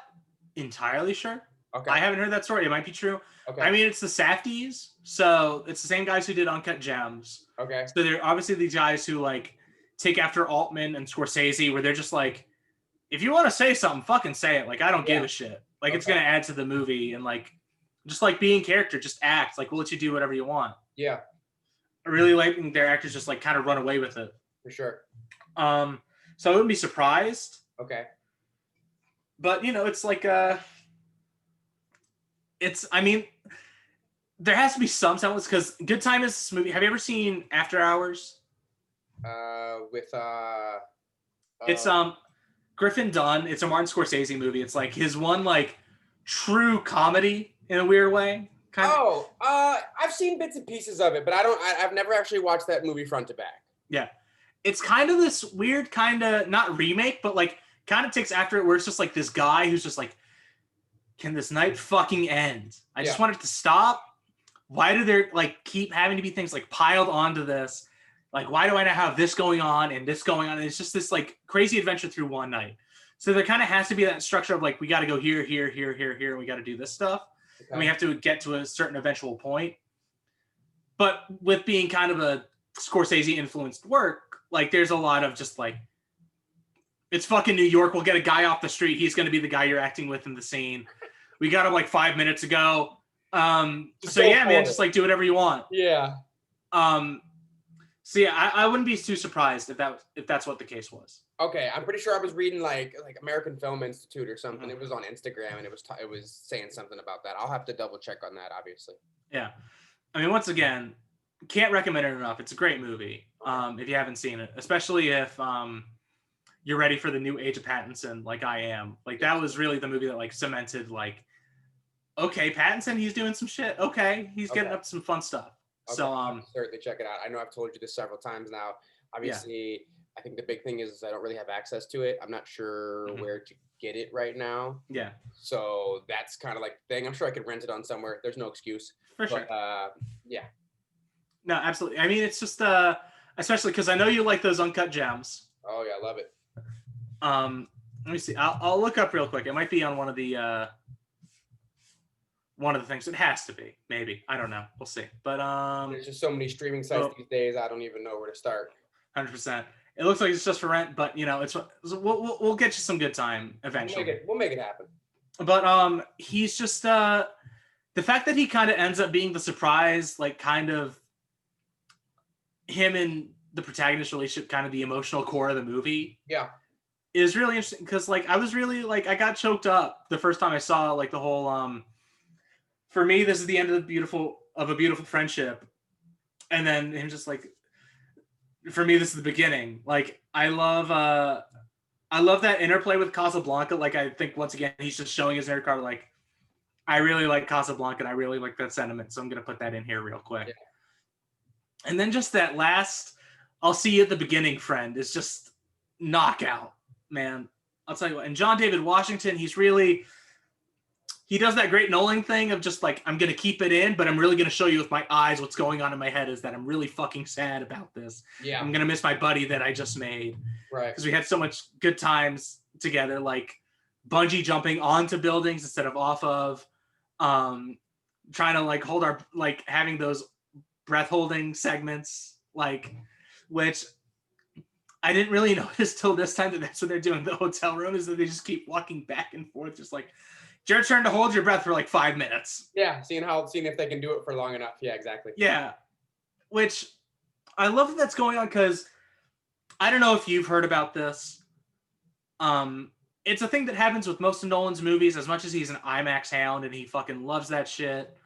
entirely sure. Okay. I haven't heard that story. It might be true. Okay. I mean, it's the Safdies, so it's the same guys who did Uncut Gems. Okay. So they're obviously these guys who like take after Altman and Scorsese, where they're just like, if you want to say something, fucking say it. Like, I don't give a shit. Like, it's gonna add to the movie, and like, just like being character, just act. Like, we'll let you do whatever you want. Yeah. I really like their actors just like kind of run away with it. For sure. So I wouldn't be surprised. Okay. But you know, it's like I mean, there has to be some semblance because Good Time is this movie. Have you ever seen After Hours? It's Griffin Dunn. It's a Martin Scorsese movie. It's like his one like true comedy in a weird way. I've seen bits and pieces of it, but I've never actually watched that movie front to back. Yeah. It's kind of this weird kind of not remake, but like kind of takes after it where it's just like this guy who's just like, can this night fucking end? I just want it to stop. Why do there like keep having to be things like piled onto this? Like, why do I not have this going on and this going on? And it's just this like crazy adventure through one night. So there kind of has to be that structure of like, we got to go here, and we got to do this stuff. Okay. And we have to get to a certain eventual point. But with being kind of a Scorsese influenced work, like there's a lot of just like, it's fucking New York. We'll get a guy off the street. He's going to be the guy you're acting with in the scene. We got him like 5 minutes ago. So yeah, man, just like do whatever you want. Yeah. So yeah, I wouldn't be too surprised if that's what the case was. Okay, I'm pretty sure I was reading like American Film Institute or something. It was on Instagram and it was saying something about that. I'll have to double check on that, obviously. Yeah, I mean, once again, can't recommend it enough. It's a great movie. If you haven't seen it, especially if you're ready for the new age of Pattinson, like I am. Like that was really the movie that like cemented like, okay, Pattinson, he's doing some shit. Okay, he's getting up to some fun stuff. Okay. So I'll certainly check it out. I know I've told you this several times now. Obviously, I think the big thing is I don't really have access to it. I'm not sure where to get it right now. Yeah. So that's kind of like the thing. I'm sure I could rent it on somewhere. There's no excuse. For sure. Yeah. No, absolutely. I mean, it's just especially because I know you like those uncut gems. Oh yeah, I love it. Let me see. I'll look up real quick. It might be on one of the things. It has to be. Maybe. I don't know. We'll see. But there's just so many streaming sites these days. I don't even know where to start. 100%. It looks like it's just for rent, but you know, we'll get you some good time eventually. We'll make it happen. But he's just the fact that he kind of ends up being the surprise, like kind of him and the protagonist relationship, kind of the emotional core of the movie. Yeah. Is really interesting because like I was really like I got choked up the first time I saw like the whole for me this is the end of a beautiful friendship, and then him just like, for me this is the beginning. Like I love that interplay with Casablanca. Like I think once again he's just showing his nerd card. Like I really like Casablanca and I really like that sentiment, so I'm gonna put that in here real quick. Yeah. And then just that last "I'll see you at the beginning, friend" is just knockout. Man, I'll tell you what. And John David Washington, he does that great Nolan thing of just like, I'm going to keep it in, but I'm really going to show you with my eyes what's going on in my head is that I'm really fucking sad about this. Yeah. I'm going to miss my buddy that I just made. Right. Because we had so much good times together, like bungee jumping onto buildings instead of off of, trying to like hold our, like having those breath holding segments, like, which I didn't really notice till this time that that's what they're doing in the hotel room, is that they just keep walking back and forth, just like, it's your turn to hold your breath for like 5 minutes. Yeah, seeing if they can do it for long enough. Yeah, exactly. Yeah, which I love that that's going on because I don't know if you've heard about this. It's a thing that happens with most of Nolan's movies. As much as he's an IMAX hound and he fucking loves that shit,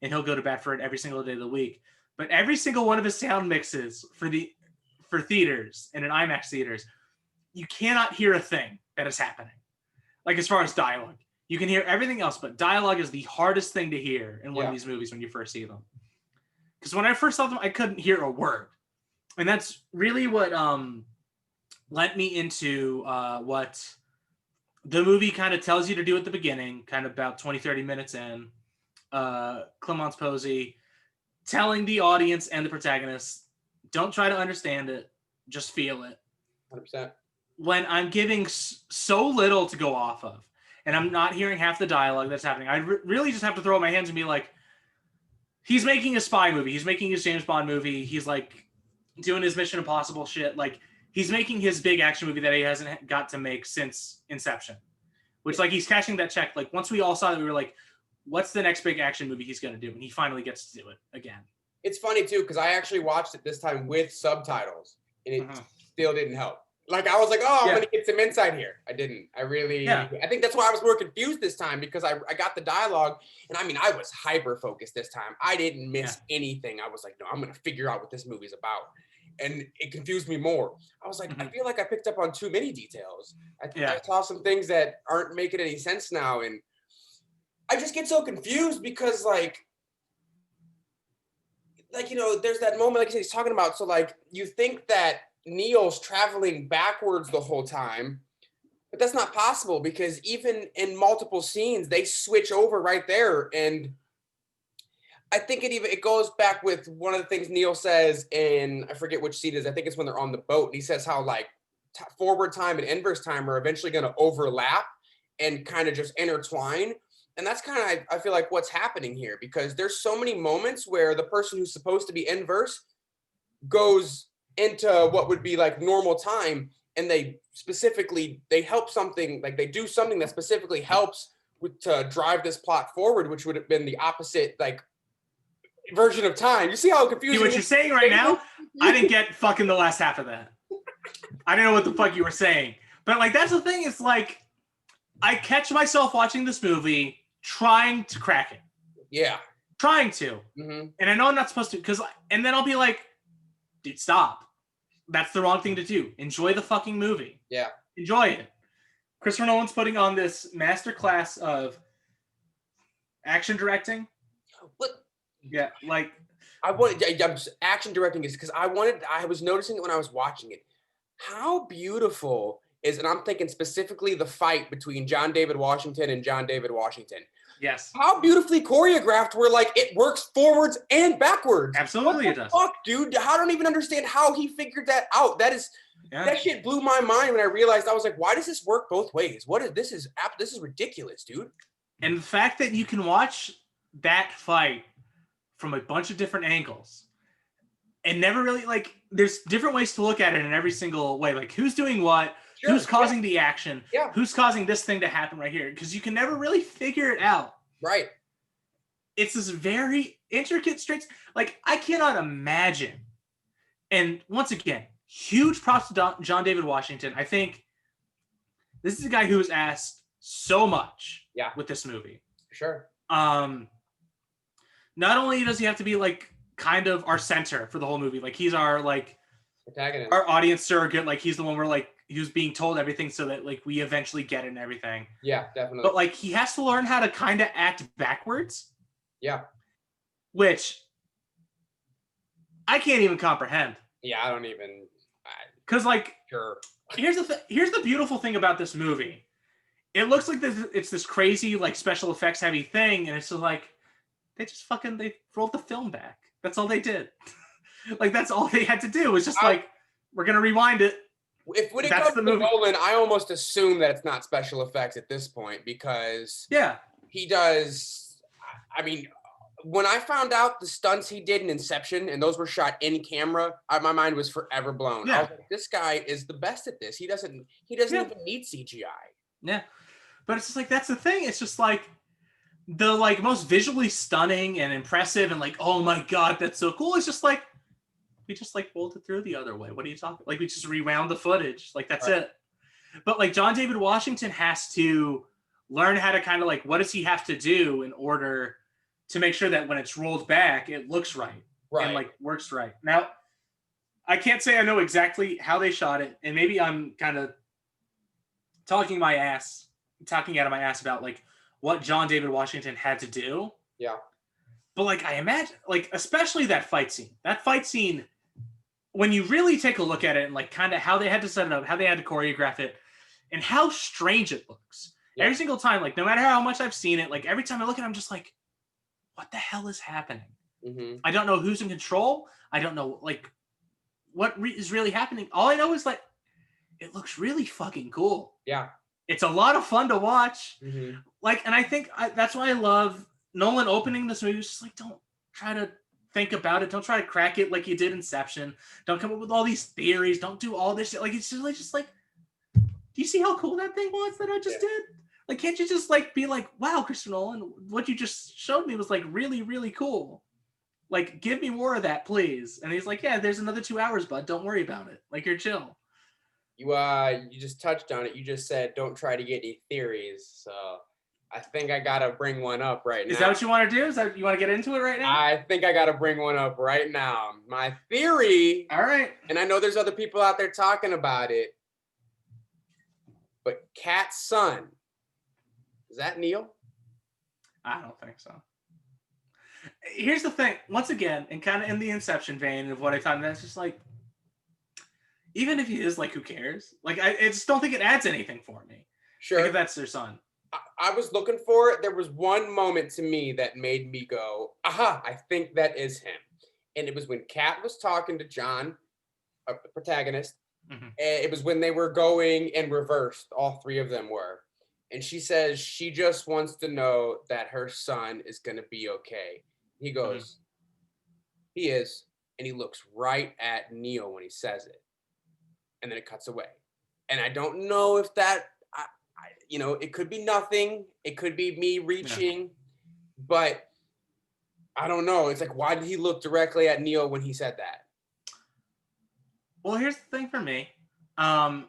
and he'll go to bat for it every single day of the week. But every single one of his sound mixes for theaters and in IMAX theaters, you cannot hear a thing that is happening. Like as far as dialogue, you can hear everything else, but dialogue is the hardest thing to hear in one of these movies when you first see them. Because when I first saw them, I couldn't hear a word. And that's really what led me into what the movie kind of tells you to do at the beginning, kind of about 20, 30 minutes in. Clemence Posey telling the audience and the protagonist, don't try to understand it, just feel it. 100%. When I'm giving so little to go off of, and I'm not hearing half the dialogue that's happening, I really just have to throw up my hands and be like, he's making a spy movie. He's making his James Bond movie. He's like doing his Mission Impossible shit. Like he's making his big action movie that he hasn't got to make since Inception, which like he's cashing that check. Like once we all saw that, we were like, what's the next big action movie he's going to do? And he finally gets to do it again. It's funny too, because I actually watched it this time with subtitles and it still didn't help. Like I was like, oh, I'm gonna get some insight here. I didn't. I think that's why I was more confused this time, because I got the dialogue, and I mean I was hyper focused this time. I didn't miss anything. I was like, no, I'm gonna figure out what this movie's about. And it confused me more. I was like, I feel like I picked up on too many details. I saw some things that aren't making any sense now, and I just get so confused because like you know, there's that moment like he's talking about. So like you think that Neo's traveling backwards the whole time, but that's not possible, because even in multiple scenes they switch over right there. And I think it goes back with one of the things Neo says in, I forget which scene it is, I think it's when they're on the boat, and he says how like forward time and inverse time are eventually going to overlap and kind of just intertwine. And that's kind of, I feel like, what's happening here, because there's so many moments where the person who's supposed to be inverse goes into what would be like normal time, and they help something, like they do something that specifically helps to drive this plot forward, which would have been the opposite like version of time. You see how confusing what you're saying right now? I didn't get fucking the last half of that. I didn't know what the fuck you were saying. But like that's the thing, it's like I catch myself watching this movie trying to crack it. Yeah. Trying to. And I know I'm not supposed to, and then I'll be like, dude, stop. That's the wrong thing to do. Enjoy the fucking movie. Yeah. Enjoy it. Christopher Nolan's putting on this masterclass of action directing. But yeah, like action directing is because I was noticing it when I was watching it. How beautiful is, and I'm thinking specifically the fight between John David Washington and John David Washington. Yes. How beautifully choreographed, where like it works forwards and backwards. Absolutely it does. Fuck, dude. I don't even understand how he figured that out. That shit blew my mind when I realized. I was like, why does this work both ways? This is ridiculous, dude. And the fact that you can watch that fight from a bunch of different angles and never really like there's different ways to look at it in every single way. Like who's doing what? Sure, who's causing the action? Yeah. Who's causing this thing to happen right here? Because you can never really figure it out. Right. It's this very intricate, straight. Like I cannot imagine. And once again, huge props to John David Washington. I think this is a guy who was asked so much. Yeah. With this movie. Sure. Not only does he have to be like kind of our center for the whole movie, like he's our like protagonist, our audience surrogate. Like he's the one where like he was being told everything so that like we eventually get it and everything. Yeah, definitely. But like he has to learn how to kind of act backwards. Yeah. Which I can't even comprehend. Yeah, I don't even. Because like, sure. Here's the beautiful thing about this movie. It looks like it's this crazy like special effects heavy thing, and it's just like they rolled the film back. That's all they did. Like that's all they had to do was just like we're gonna rewind it. When it comes to Nolan, I almost assume that it's not special effects at this point, because he does. I mean, when I found out the stunts he did in Inception and those were shot in camera, my mind was forever blown. Yeah. I was like, this guy is the best at this. He doesn't even need CGI. Yeah, but it's just like that's the thing. It's just like the like most visually stunning and impressive and like oh my god that's so cool. It's just like we just like rolled it through the other way. What are you talking? Like we just rewound the footage. Like that's it. But like John David Washington has to learn how to kind of like what does he have to do in order to make sure that when it's rolled back it looks right and like works right. Now I can't say I know exactly how they shot it, and maybe I'm kind of talking out of my ass about like what John David Washington had to do. Yeah. But like I imagine, like especially that fight scene, when you really take a look at it and like kind of how they had to set it up, how they had to choreograph it, and how strange it looks. Yeah. Every single time, like no matter how much I've seen it, like every time I look at it, I'm just like, what the hell is happening? Mm-hmm. I don't know who's in control. I don't know like what is really happening. All I know is like, it looks really fucking cool. Yeah. It's a lot of fun to watch. Mm-hmm. Like, and I think that's why I love Nolan opening this movie. It's just like, don't try to think about it. Don't try to crack it like you did Inception. Don't come up with all these theories. Don't do all this shit. Like, it's just like, do you see how cool that thing was that I just did? Like, can't you just like be like, wow, Christopher Nolan, what you just showed me was like really, really cool. Like, give me more of that, please. And he's like, yeah, there's another 2 hours, bud. Don't worry about it. Like, you're chill. You just touched on it. You just said don't try to get any theories. So I think I gotta bring one up right now. Is that what you want to do? Is that you want to get into it right now? I think I gotta bring one up right now. My theory. All right. And I know there's other people out there talking about it, but Kat's son, is that Neil? I don't think so. Here's the thing. Once again, and kind of in the Inception vein of what I thought, that's just like, even if he is, like, who cares? Like, I just don't think it adds anything for me. Sure. Like, if that's their son. I was looking for it. There was one moment to me that made me go, aha, I think that is him. And it was when Kat was talking to John, the protagonist. Mm-hmm. And it was when they were going in reverse. All three of them were. And she says she just wants to know that her son is going to be okay. He goes, he is. And he looks right at Neil when he says it. And then it cuts away. And I don't know if that, it could be nothing. It could be me reaching. But I don't know. It's like, why did he look directly at Neil when he said that? Well, here's the thing for me. I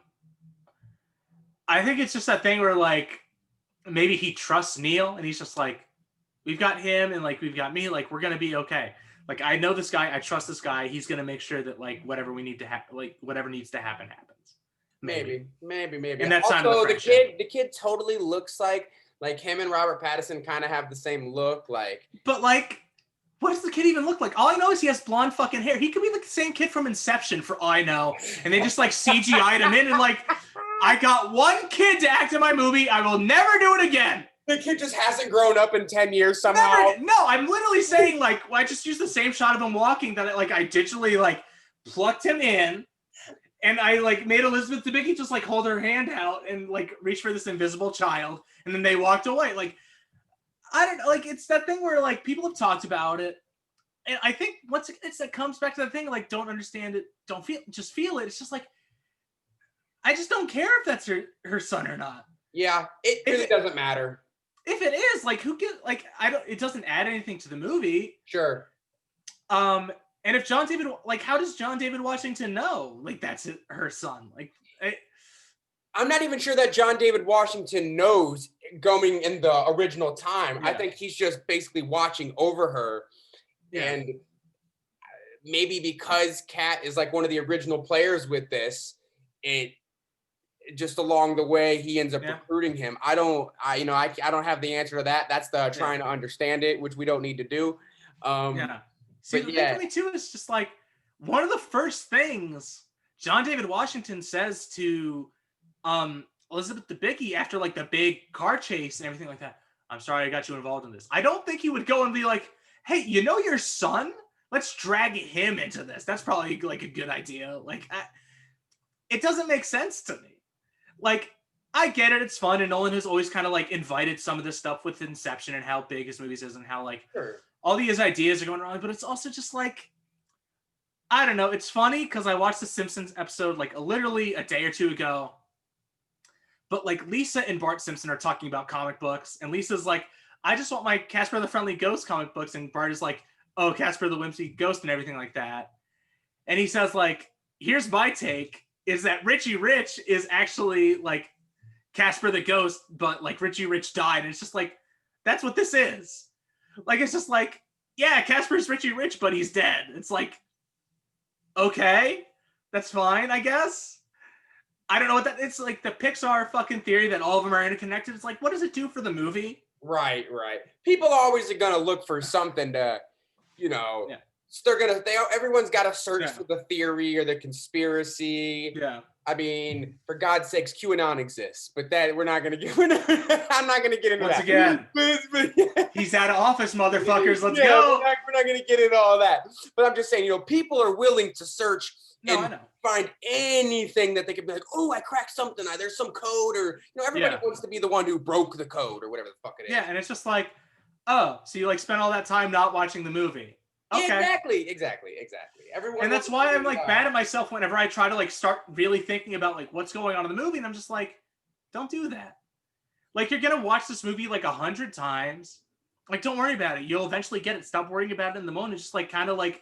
think it's just that thing where, like, maybe he trusts Neil and he's just like, we've got him and, like, we've got me. Like, we're going to be okay. Like, I know this guy. I trust this guy. He's going to make sure that, like, whatever we need to whatever needs to happen happens. Maybe. And that's also the kid totally looks like him and Robert Pattinson kind of have the same look. Like, but like, what does the kid even look like? All I know is he has blonde fucking hair. He could be like the same kid from Inception for all I know. And they just like CGI'd him in and like, I got one kid to act in my movie. I will never do it again. The kid just hasn't grown up in 10 years somehow. No, I'm literally saying, like, I just used the same shot of him walking that I digitally, like, plucked him in, and I, like, made Elizabeth Debicki just, like, hold her hand out and, like, reach for this invisible child, and then they walked away. Like, I don't know, like, it's that thing where, like, people have talked about it, and I think it comes back to that thing, like, don't understand it, just feel it. It's just, like, I just don't care if that's her son or not. Yeah, it really doesn't matter. If it is, like, it doesn't add anything to the movie. Sure. And if John David, like, how does John David Washington know? Like, that's her son. Like, I'm not even sure that John David Washington knows going in the original time. Yeah. I think he's just basically watching over her. Yeah. And maybe because Kat is like one of the original players with this, just along the way he ends up recruiting him. I don't have the answer to that. That's the trying to understand it, which we don't need to do. See, the thing for me too is just like one of the first things John David Washington says to Elizabeth Debicki after like the big car chase and everything like that. I'm sorry I got you involved in this. I don't think he would go and be like, hey, you know your son? Let's drag him into this. That's probably like a good idea. Like, it doesn't make sense to me. Like, I get it. It's fun. And Nolan has always kind of like invited some of this stuff with Inception and how big his movies is and how like all these ideas are going wrong. But it's also just like, I don't know. It's funny because I watched the Simpsons episode like literally a day or two ago. But like Lisa and Bart Simpson are talking about comic books. And Lisa's like, I just want my Casper the Friendly Ghost comic books. And Bart is like, oh, Casper the Whimsy Ghost and everything like that. And he says like, here's my take. Is that Richie Rich is actually like Casper the Ghost, but like Richie Rich died. And it's just like, that's what this is. Like, it's just like, yeah, Casper's Richie Rich, but he's dead. It's like, okay, that's fine, I guess. I don't know what that, it's like the Pixar fucking theory that all of them are interconnected. It's like, what does it do for the movie? Right. People always are going to look for something to, so everyone's got to search for the theory or the conspiracy. Yeah. I mean, for God's sakes, QAnon exists, but that I'm not going to get into Once that. Again, he's out of office, motherfuckers. Let's go. We're not going to get into all that. But I'm just saying, people are willing to search No, I and know. find anything that they could be like, oh, I cracked something. There's some code, or everybody wants to be the one who broke the code or whatever the fuck it is. Yeah, and it's just like, oh, so you like spent all that time not watching the movie. Okay. Yeah, exactly. Everyone, and that's why I'm like mad at myself whenever I try to like start really thinking about like what's going on in the movie, and I'm just like, don't do that. Like, you're gonna watch this movie like 100 times. Like, don't worry about it. You'll eventually get it. Stop worrying about it in the moment. Just like kind of like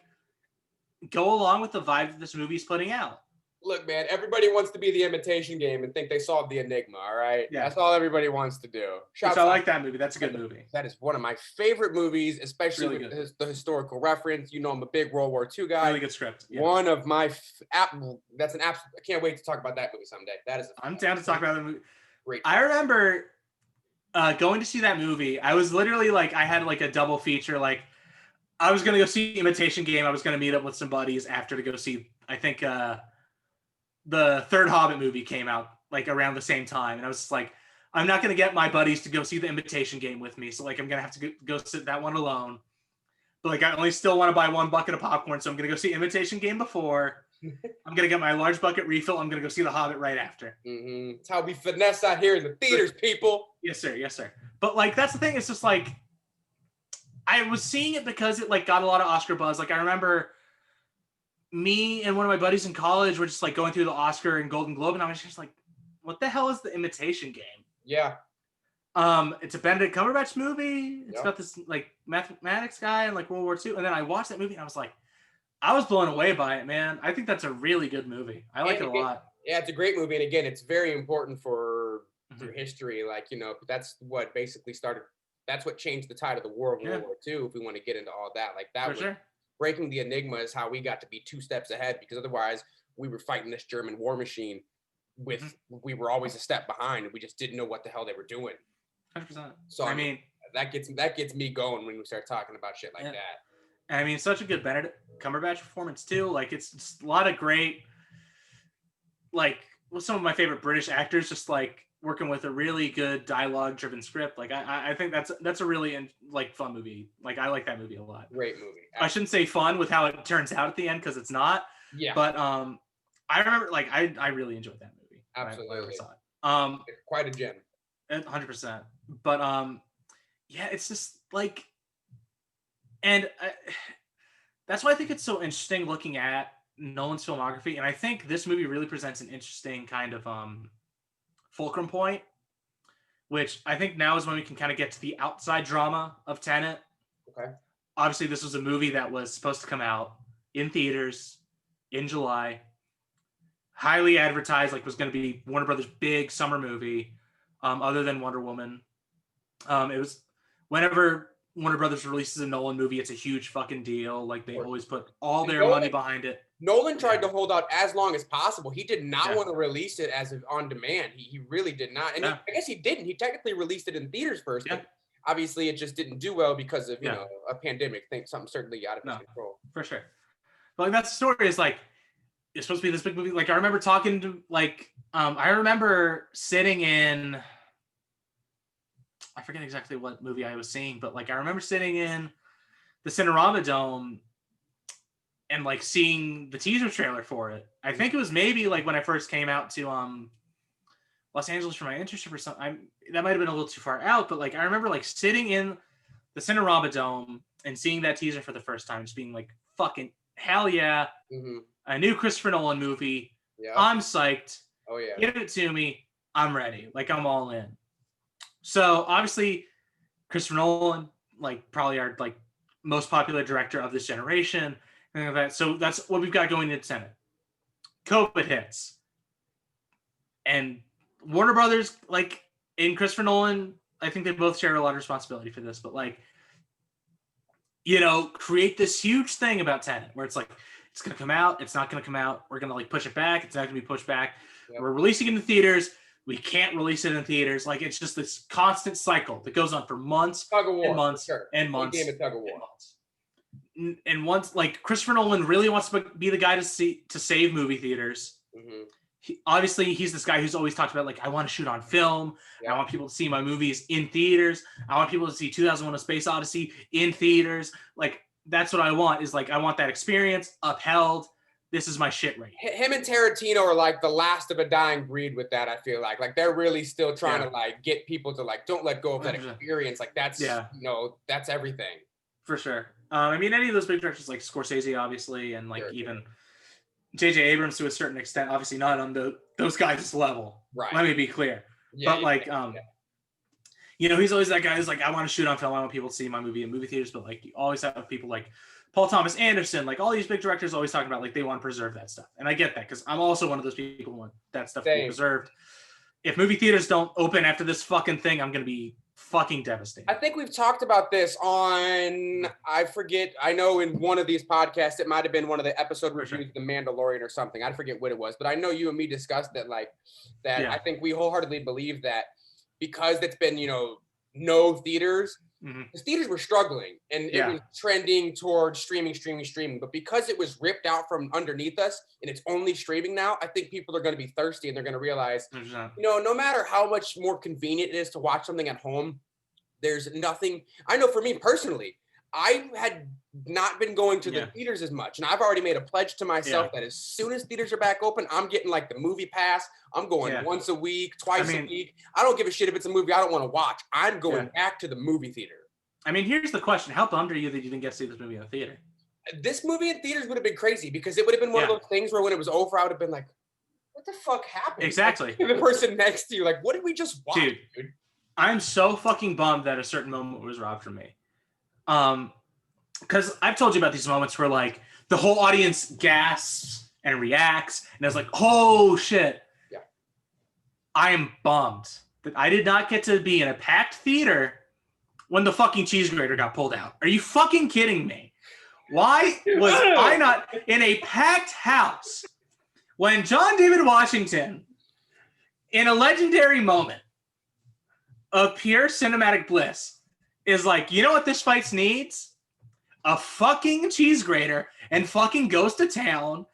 go along with the vibe that this movie's putting out. Look, man, everybody wants to be the Imitation Game and think they solved the enigma, all right? Yeah. That's all everybody wants to do. I like that movie. That's a good movie. That is one of my favorite movies, especially really with the historical reference. I'm a big World War II guy. Really good script. Yeah. One of my, that's an absolute, I can't wait to talk about that movie someday. That is. I'm down to talk about the movie. Great. I remember going to see that movie. I was literally like, I had like a double feature. Like, I was going to go see Imitation Game. I was going to meet up with some buddies after to go see, I think, the third Hobbit movie came out like around the same time. And I was just like, I'm not going to get my buddies to go see the Imitation Game with me. So like, I'm going to have to go sit that one alone. But like, I only still want to buy one bucket of popcorn. So I'm going to go see Imitation Game before. I'm going to get my large bucket refill. I'm going to go see the Hobbit right after. Mm-hmm. That's how we finesse out here in the theaters, people. Yes, sir. Yes, sir. But like, that's the thing. It's just like, I was seeing it because it like got a lot of Oscar buzz. Like, I remember me and one of my buddies in college were just like going through the Oscar and Golden Globe, and I was just like, what the hell is the Imitation Game? Yeah. It's a Benedict Cumberbatch movie. It's got this like mathematics guy and like World War II. And then I watched that movie and I was like, I was blown away by it, man. I think that's a really good movie. I like it a lot. Yeah, it's a great movie. And again, it's very important for through history. Like, that's what basically started. That's what changed the tide of the war of World War II. If we want to get into all that, like that was breaking the enigma is how we got to be 2 steps ahead, because otherwise we were fighting this German war machine we were always a step behind, and we just didn't know what the hell they were doing. 100%. So I mean, that gets me going when we start talking about shit like that. And I mean, such a good Benedict Cumberbatch performance too. Like, it's a lot of great, like, with some of my favorite British actors, just like working with a really good dialogue-driven script. Like, I think that's a really like fun movie. Like, I like that movie a lot. Great movie. Absolutely. I shouldn't say fun with how it turns out at the end, because it's not. Yeah. But I remember, like, I really enjoyed that movie. Absolutely. Saw it. It's quite a gem. 100%. But yeah, it's just like, and that's why I think it's so interesting looking at Nolan's filmography, and I think this movie really presents an interesting kind of fulcrum point, which I think now is when we can kind of get to the outside drama of Tenet. Okay. Obviously, this was a movie that was supposed to come out in theaters in July, highly advertised, like was going to be Warner Brothers' big summer movie, other than Wonder Woman. It was, whenever Warner Brothers releases a Nolan movie, it's a huge fucking deal. Like, they always put all their money behind it. Nolan tried to hold out as long as possible. He did not want to release it as on demand. He really did not. And I guess he didn't. He technically released it in theaters first, but obviously it just didn't do well because of, a pandemic thing, something certainly out of his control. For sure. But like, that's the story, is like, it's supposed to be this big movie. Like, I remember talking to, like, I remember sitting in, I forget exactly what movie I was seeing, but like, I remember sitting in the Cinerama Dome and like seeing the teaser trailer for it. I think it was maybe like when I first came out to Los Angeles for my internship or something. That might have been a little too far out, but like, I remember like sitting in the Cinerama Dome and seeing that teaser for the first time, just being like, fucking hell yeah. A new Christopher Nolan movie. Yeah. I'm psyched. Oh yeah. Give it to me. I'm ready. Like, I'm all in. So obviously Christopher Nolan, like, probably our like most popular director of this generation. And that. So that's what we've got going into Tenet. COVID hits. And Warner Brothers, like, in Christopher Nolan, I think they both share a lot of responsibility for this, but like, create this huge thing about Tenet where it's like, it's going to come out. It's not going to come out. We're going to like push it back. It's not going to be pushed back. Yep. We're releasing it in the theaters. We can't release it in theaters. Like, it's just this constant cycle that goes on for months and months and months. Game of tug of war. And once, like, Christopher Nolan really wants to be the guy to save movie theaters. Obviously, he's this guy who's always talked about, like, I want to shoot on film. Yep. I want people to see my movies in theaters. I want people to see 2001: A Space Odyssey in theaters. Like, that's what I want, is like, I want that experience upheld this is my shit right here. Him and Tarantino are like the last of a dying breed with that. I feel like they're really still trying to like get people to like don't let go of that experience. Like that's that's everything for sure. I mean, any of those big directors like Scorsese, obviously, and like even J.J. Abrams to a certain extent, obviously not on those guys' level. Right. Let me be clear. But he's always that guy who's like, I want to shoot on film. I want people to see my movie in movie theaters. But like, you always have people like Paul Thomas Anderson, like all these big directors always talking about like they want to preserve that stuff. And I get that because I'm also one of those people who want that stuff to be preserved. If movie theaters don't open after this fucking thing, I'm going to be fucking devastated. I think we've talked about this on, I know in one of these podcasts, it might have been one of the episode reviews of The Mandalorian or something. I forget what it was, but I know you and me discussed that I think we wholeheartedly believe that because it's been, no theaters, the theaters were struggling and it was trending towards streaming. But because it was ripped out from underneath us and it's only streaming now, I think people are going to be thirsty and they're going to realize, no matter how much more convenient it is to watch something at home, there's nothing. I know for me personally, I had not been going to the theaters as much. And I've already made a pledge to myself that as soon as theaters are back open, I'm getting like the movie pass. I'm going once a week, twice a week. I don't give a shit if it's a movie I don't want to watch. I'm going back to the movie theater. I mean, here's the question. How bummed are you that you didn't get to see this movie in the theater? This movie in theaters would have been crazy because it would have been one of those things where when it was over, I would have been like, what the fuck happened? Exactly. Like, the person next to you, like, what did we just watch, dude? I'm so fucking bummed that a certain moment was robbed from me. Because I've told you about these moments where like the whole audience gasps and reacts and it's like, oh shit. Yeah. I am bummed that I did not get to be in a packed theater when the fucking cheese grater got pulled out. Are you fucking kidding me? Why was I not in a packed house when John David Washington, in a legendary moment of pure cinematic bliss, is like, you know what this fight needs? A fucking cheese grater, and fucking goes to town.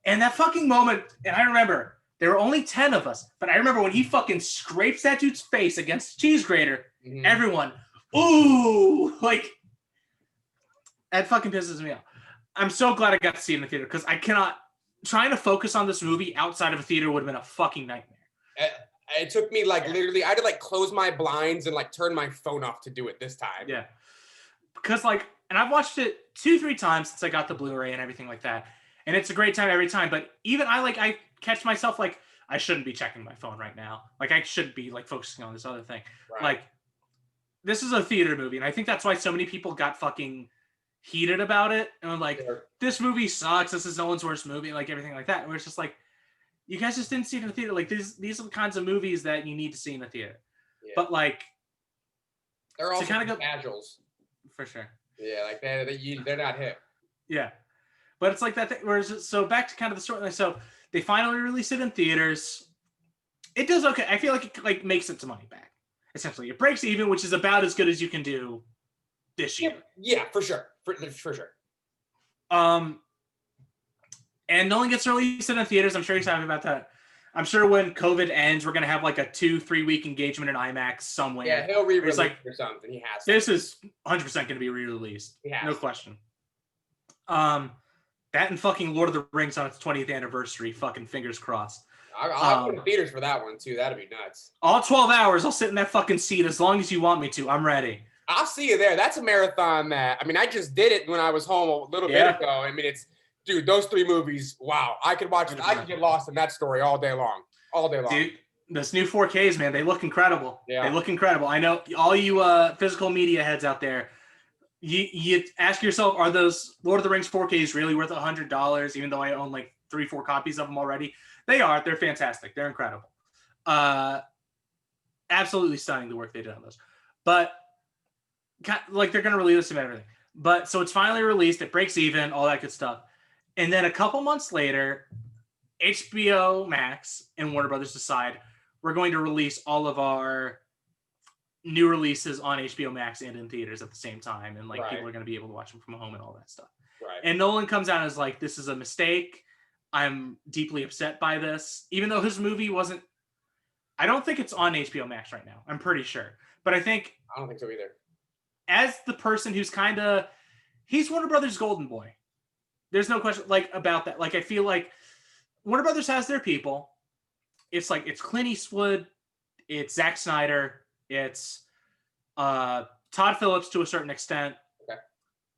And that fucking moment, and I remember there were only 10 of us, but I remember when he fucking scrapes that dude's face against the cheese grater, everyone, ooh, like, that fucking pisses me off. I'm so glad I got to see it in the theater because trying to focus on this movie outside of a theater would have been a fucking nightmare. It took me literally, I had to close my blinds and turn my phone off to do it this time. Yeah. Because and I've watched it 2-3 times since I got the Blu-ray and everything like that. And it's a great time every time. But even I catch myself I shouldn't be checking my phone right now. I should be focusing on this other thing. Right. This is a theater movie. And I think that's why so many people got fucking heated about it. And this movie sucks. This is Nolan's worst movie. Everything like that. And it's just you guys just didn't see it in the theater. These are the kinds of movies that you need to see in the theater. Yeah. But they're also kind of casuals. For sure. Yeah, they're not hip. Yeah. But it's that thing. So back to kind of the story. So they finally released it in theaters. It does okay. I feel like it makes its money back. Essentially, it breaks even, which is about as good as you can do this year. Yeah, for sure. For sure. And Nolan gets to release it in theaters. I'm sure he's happy about that. I'm sure when COVID ends, we're going to have a 2-3 week engagement in IMAX somewhere. Yeah, he'll re-release or something. He has to. This is 100% going to be re-released. No question. That and fucking Lord of the Rings on its 20th anniversary. Fucking fingers crossed. I'll go to theaters for that one, too. That'd be nuts. All 12 hours, I'll sit in that fucking seat as long as you want me to. I'm ready. I'll see you there. That's a marathon that, I just did it when I was home a little bit ago. Dude, those 3 movies, wow. I could watch it. I could get lost in that story all day long. Dude, this new 4Ks, man, they look incredible. Yeah. They look incredible. I know all you physical media heads out there, you ask yourself, are those Lord of the Rings 4Ks really worth $100, even though I own 3-4 copies of them already? They are. They're fantastic. They're incredible. Absolutely stunning, the work they did on those. But, they're going to release them and everything. But, so it's finally released. It breaks even, all that good stuff. And then a couple months later, HBO Max and Warner Brothers decide we're going to release all of our new releases on HBO Max and in theaters at the same time. And people are going to be able to watch them from home and all that stuff. Right. And Nolan comes out and is this is a mistake. I'm deeply upset by this. Even though his movie wasn't, I don't think it's on HBO Max right now. I'm pretty sure. But I don't think so either. As the person who's he's Warner Brothers' golden boy. There's no question like about that. Like I feel like Warner Brothers has their people. It's like it's Clint Eastwood, it's Zack Snyder, it's Todd Phillips to a certain extent, Okay.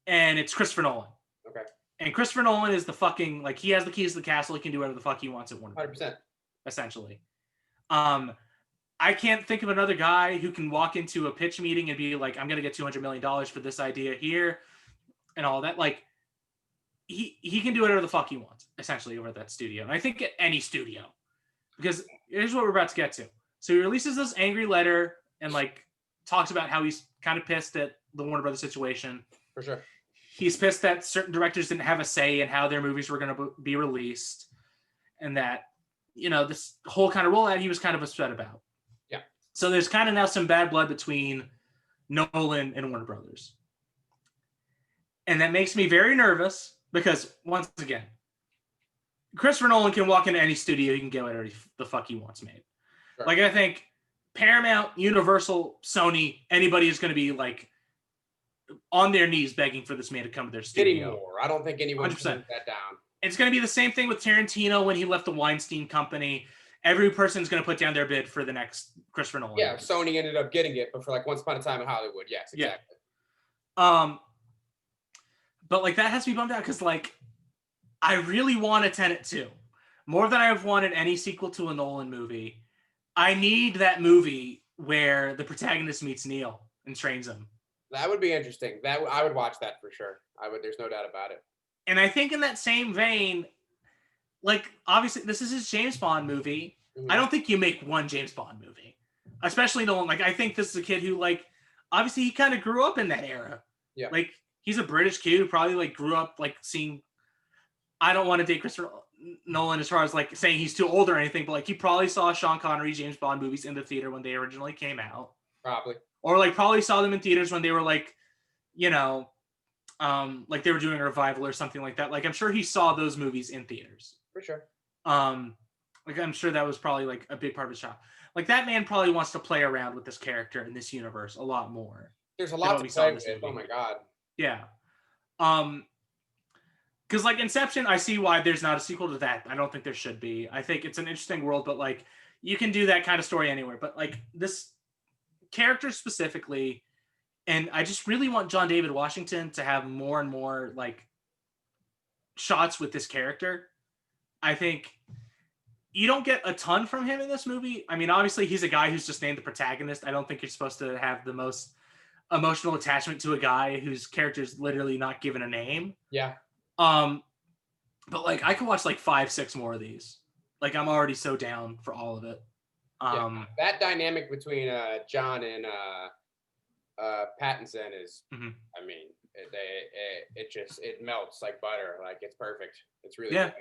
and it's Christopher Nolan. Okay. And Christopher Nolan is the fucking like he has the keys to the castle. He can do whatever the fuck he wants at Warner. 100%. Essentially. I can't think of another guy who can walk into a pitch meeting and be like, I'm going to get $200 million for this idea here and all that. Like, he can do whatever the fuck he wants, essentially, over at that studio. And I think at any studio. Because here's what we're about to get to. So he releases this angry letter and, like, talks about how he's kind of pissed at the Warner Brothers situation. For sure. He's pissed that certain directors didn't have a say in how their movies were going to be released. And that, you know, this whole kind of rollout he was kind of upset about. Yeah. So there's kind of now some bad blood between Nolan and Warner Brothers. And that makes me very nervous because, once again, Christopher Nolan can walk into any studio, he can get whatever the fuck he wants made. Sure. Like, I think Paramount, Universal, Sony, anybody is going to be, like, on their knees begging for this man to come to their studio. Getting more. I don't think anyone's putting that down. It's going to be the same thing with Tarantino when he left the Weinstein Company. Every person's going to put down their bid for the next Christopher Nolan. Yeah, movie. Sony ended up getting it, but for like Once Upon a Time in Hollywood, yes, exactly. Yeah. But like that has to be bummed out because like I really want a Tenet 2. More than I've wanted any sequel to a Nolan movie. I need that movie where the protagonist meets Neil and trains him. That would be interesting. That I would watch that for sure. I would. There's no doubt about it. And I think in that same vein, like, obviously, this is his James Bond movie. Mm-hmm. I don't think you make one James Bond movie. Especially Nolan. Like, I think this is a kid who, like, obviously he kind of grew up in that era. Yeah. Like, he's a British kid who probably, like, grew up, like, seeing... I don't want to date Christopher Nolan as far as, like, saying he's too old or anything, but, like, he probably saw Sean Connery James Bond movies in the theater when they originally came out. Probably. Or, like, probably saw them in theaters when they were, like, you know... like they were doing a revival or something like that. Like I'm sure he saw those movies in theaters. For sure. Like I'm sure that was probably like a big part of his job. Like that man probably wants to play around with this character in this universe a lot more. There's a lot to play with. Oh my god. Yeah. Because like Inception, I see why there's not a sequel to that. I don't think there should be. I think it's an interesting world, but like you can do that kind of story anywhere. But like this character specifically. And I just really want John David Washington to have more and more like shots with this character. I think you don't get a ton from him in this movie. I mean, obviously he's a guy who's just named the protagonist. I don't think you're supposed to have the most emotional attachment to a guy whose character is literally not given a name. Yeah. But like I could watch like 5-6 more of these. Like I'm already so down for all of it. That dynamic between John and Pattinson is, mm-hmm. I mean, it melts like butter. Like it's perfect. It's really good.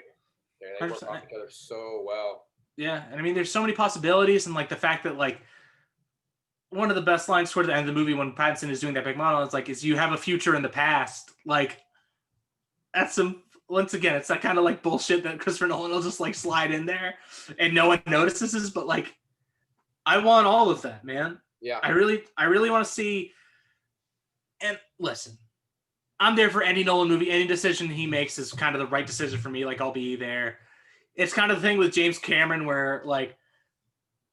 They work off each other so well. Yeah, and I mean, there's so many possibilities, and like the fact that like one of the best lines toward the end of the movie when Pattinson is doing that big monologue is like, "Is you have a future in the past." Like that's some. Once again, it's that kind of like bullshit that Christopher Nolan will just like slide in there, and no one notices. But like, I want all of that, man. Yeah, I really want to see. And listen, I'm there for any Nolan movie. Any decision he makes is kind of the right decision for me. Like I'll be there. It's kind of the thing with James Cameron where like,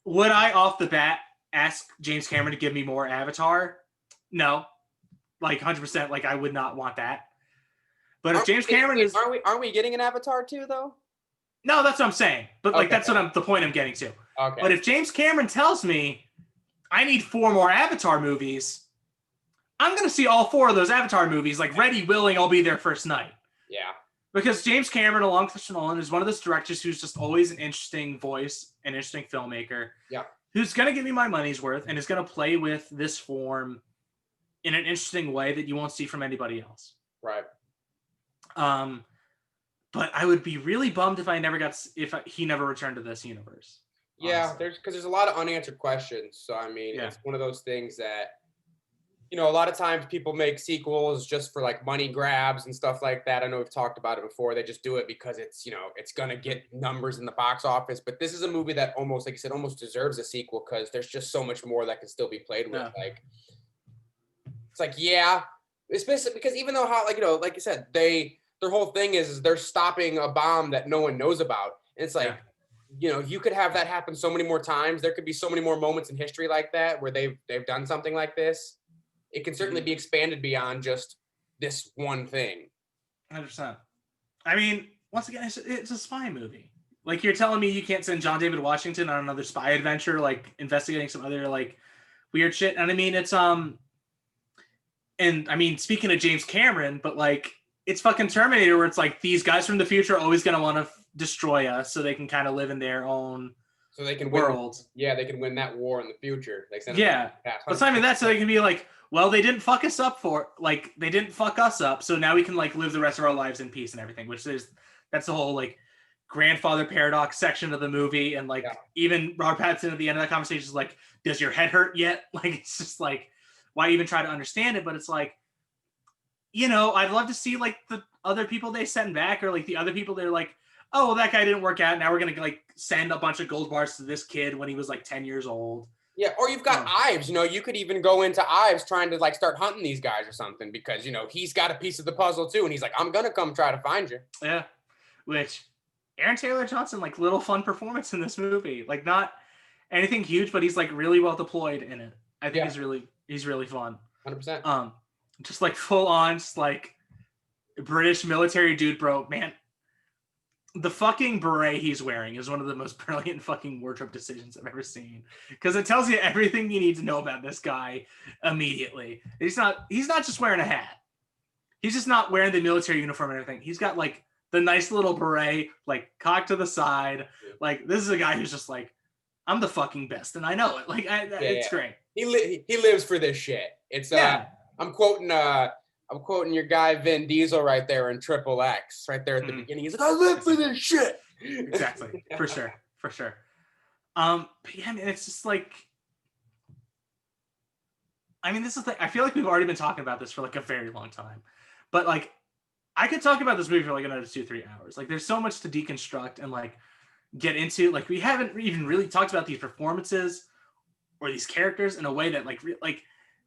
would I off the bat ask James Cameron to give me more Avatar? No, like 100%. Like I would not want that. But if James Cameron is, aren't we getting an Avatar too though? No, that's what I'm saying. But like that's what the point I'm getting to. Okay. But if James Cameron tells me I need 4 more Avatar movies, I'm going to see all 4 of those Avatar movies, like ready, willing, I'll be there first night. Yeah. Because James Cameron, along with Christopher Nolan, is one of those directors who's just always an interesting voice, an interesting filmmaker. Yeah. Who's going to give me my money's worth and is going to play with this form in an interesting way that you won't see from anybody else. Right. But I would be really bummed if he never returned to this universe. Yeah, there's a lot of unanswered questions. So I mean, It's one of those things that, you know, a lot of times people make sequels just for like money grabs and stuff like that. I know we've talked about it before. They just do it because it's, you know, it's gonna get numbers in the box office. But this is a movie that almost, like you said, almost deserves a sequel because there's just so much more that can still be played with. Yeah. Like, it's like, yeah, especially because even though how, like, you know, like you said, they their whole thing is they're stopping a bomb that no one knows about. And it's like, you know, you could have that happen so many more times. There could be so many more moments in history like that where they've done something like this. It can certainly be expanded beyond just this one thing. 100%. I mean, once again, it's a spy movie. Like, you're telling me you can't send John David Washington on another spy adventure, like investigating some other like weird shit. And I mean, it's and I mean, speaking of James Cameron, but like, it's fucking Terminator, where it's like these guys from the future are always gonna want to destroy us so they can kind of live in their own so they can world. They can win that war in the future. Like, yeah, but it's not even that. So they can be like, well, they didn't fuck us up they didn't fuck us up, so now we can like live the rest of our lives in peace and everything. Which that's the whole like grandfather paradox section of the movie, and like even Robert Pattinson at the end of that conversation is like, does your head hurt yet? Like, it's just like, why even try to understand it? But it's like, you know, I'd love to see like the other people they send back, or like the other people they're like, oh, well, that guy didn't work out, now we're gonna like send a bunch of gold bars to this kid when he was like 10 years old. Yeah, or you've got Ives, you know, you could even go into Ives trying to like start hunting these guys or something, because, you know, he's got a piece of the puzzle too, and he's like, I'm gonna come try to find you. Yeah, which Aaron Taylor Johnson, like, little fun performance in this movie, like not anything huge, but he's like really well deployed in it. I think he's really fun. 100%. Just like full on, just like British military dude, bro. Man, the fucking beret he's wearing is one of the most brilliant fucking wardrobe decisions I've ever seen, because it tells you everything you need to know about this guy immediately. He's not just wearing a hat. He's just not wearing the military uniform and everything. He's got like the nice little beret, like cocked to the side. Like, this is a guy who's just like, I'm the fucking best, and I know it. Like, it's great. He lives for this shit. It's I'm quoting your guy Vin Diesel right there in Triple X, right there at the beginning. He's like, I live for this shit. Exactly. For sure. But yeah, I mean, it's just like, I mean, this is I feel like we've already been talking about this for like a very long time, but like, I could talk about this movie for like another 2-3 hours. Like, there's so much to deconstruct and like get into. Like, we haven't even really talked about these performances or these characters in a way that like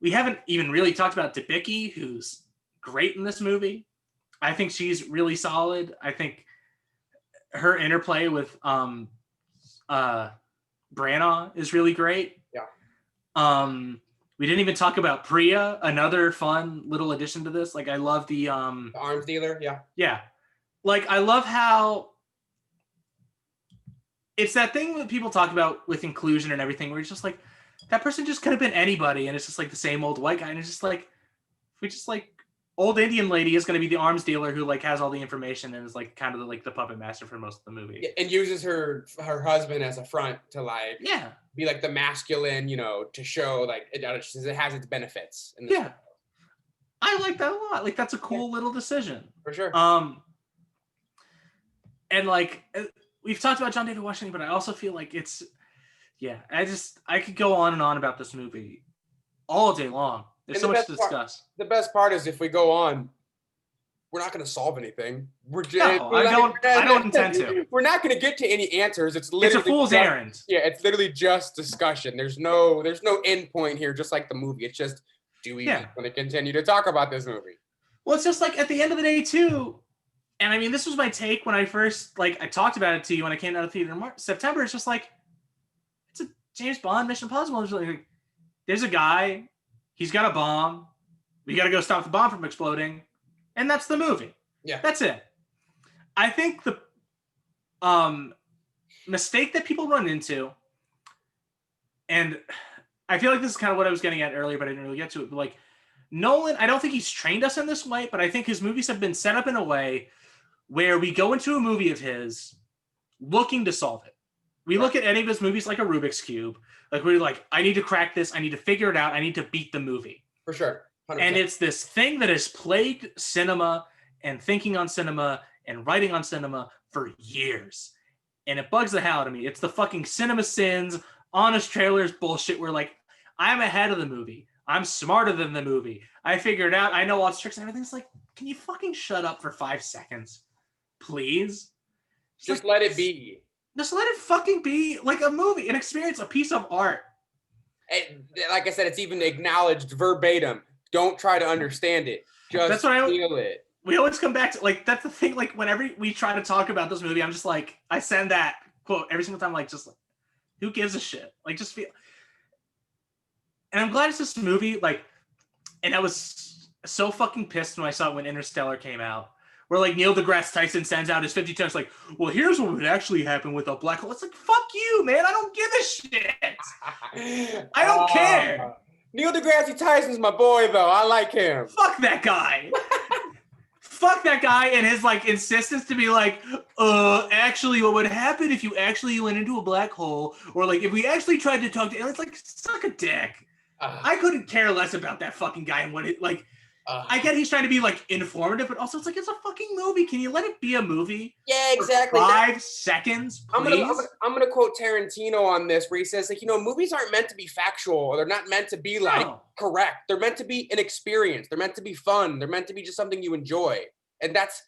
we haven't even really talked about Debicki, who's great in this movie. I think she's really solid. I think her interplay with Branagh is really great. Yeah. We didn't even talk about Priya, another fun little addition to this. Like, I love the arms dealer. Yeah. Yeah. Like, I love how it's that thing that people talk about with inclusion and everything, where it's just like, that person just could have been anybody, and it's just like the same old white guy, and it's just like, if we just like, old Indian lady is going to be the arms dealer who like has all the information and is like kind of like the puppet master for most of the movie. Yeah, and uses her husband as a front to like be like the masculine, you know, to show like it has its benefits. I like that a lot. Like, that's a cool little decision. For sure. And like, we've talked about John David Washington, but I also feel like it's, I could go on and on about this movie all day long. There's so much to discuss. The best part is, if we go on, we're not going to solve anything. I don't intend to. We're not going to get to any answers. It's a fool's errand. Yeah, it's literally just discussion. There's no end point here, just like the movie. It's just, do we want to continue to talk about this movie? Well, it's just like, at the end of the day too, and I mean, this was my take when I first, like, I talked about it to you when I came out of the theater in September. It's just like, it's a James Bond Mission Impossible. It's like, there's a guy, he's got a bomb, we got to go stop the bomb from exploding, and that's the movie. Yeah. That's it. I think the mistake that people run into, and I feel like this is kind of what I was getting at earlier, but I didn't really get to it, but like, Nolan, I don't think he's trained us in this way, but I think his movies have been set up in a way where we go into a movie of his looking to solve it. We look at any of his movies like a Rubik's Cube. Like, we're like, I need to crack this. I need to figure it out. I need to beat the movie. For sure. 100%. And it's this thing that has plagued cinema and thinking on cinema and writing on cinema for years. And it bugs the hell out of me. It's the fucking cinema sins, honest trailers bullshit where, like, I'm ahead of the movie. I'm smarter than the movie. I figured out. I know all its tricks and everything. It's like, can you fucking shut up for 5 seconds? Please? Just let it be. Just let it fucking be like a movie, an experience, a piece of art. Like I said, it's even acknowledged verbatim. Don't try to understand it. Just feel it. we always come back to like that's the thing. Like whenever we try to talk about this movie, I'm just like I send that quote every single time. Like just like, who gives a shit? Like just feel. And I'm glad it's this movie. Like, and I was so fucking pissed when I saw it when Interstellar came out, where like Neil deGrasse Tyson sends out his 50 times like, well, here's what would actually happen with a black hole. It's like fuck you, man. I don't give a shit. I don't care. Neil deGrasse Tyson's my boy though. I like him. Fuck that guy. Fuck that guy and his like insistence to be like, actually what would happen if you actually went into a black hole, or like if we actually tried to talk to aliens, like suck a dick. I couldn't care less about that fucking guy and what it like. I get he's trying to be like informative, but also it's like it's a fucking movie. Can you let it be a movie? Yeah, exactly. For 5 seconds, please? I'm gonna quote Tarantino on this, where he says like, movies aren't meant to be factual, or they're not meant to be like correct. They're meant to be an experience. They're meant to be fun. They're meant to be just something you enjoy. And that's,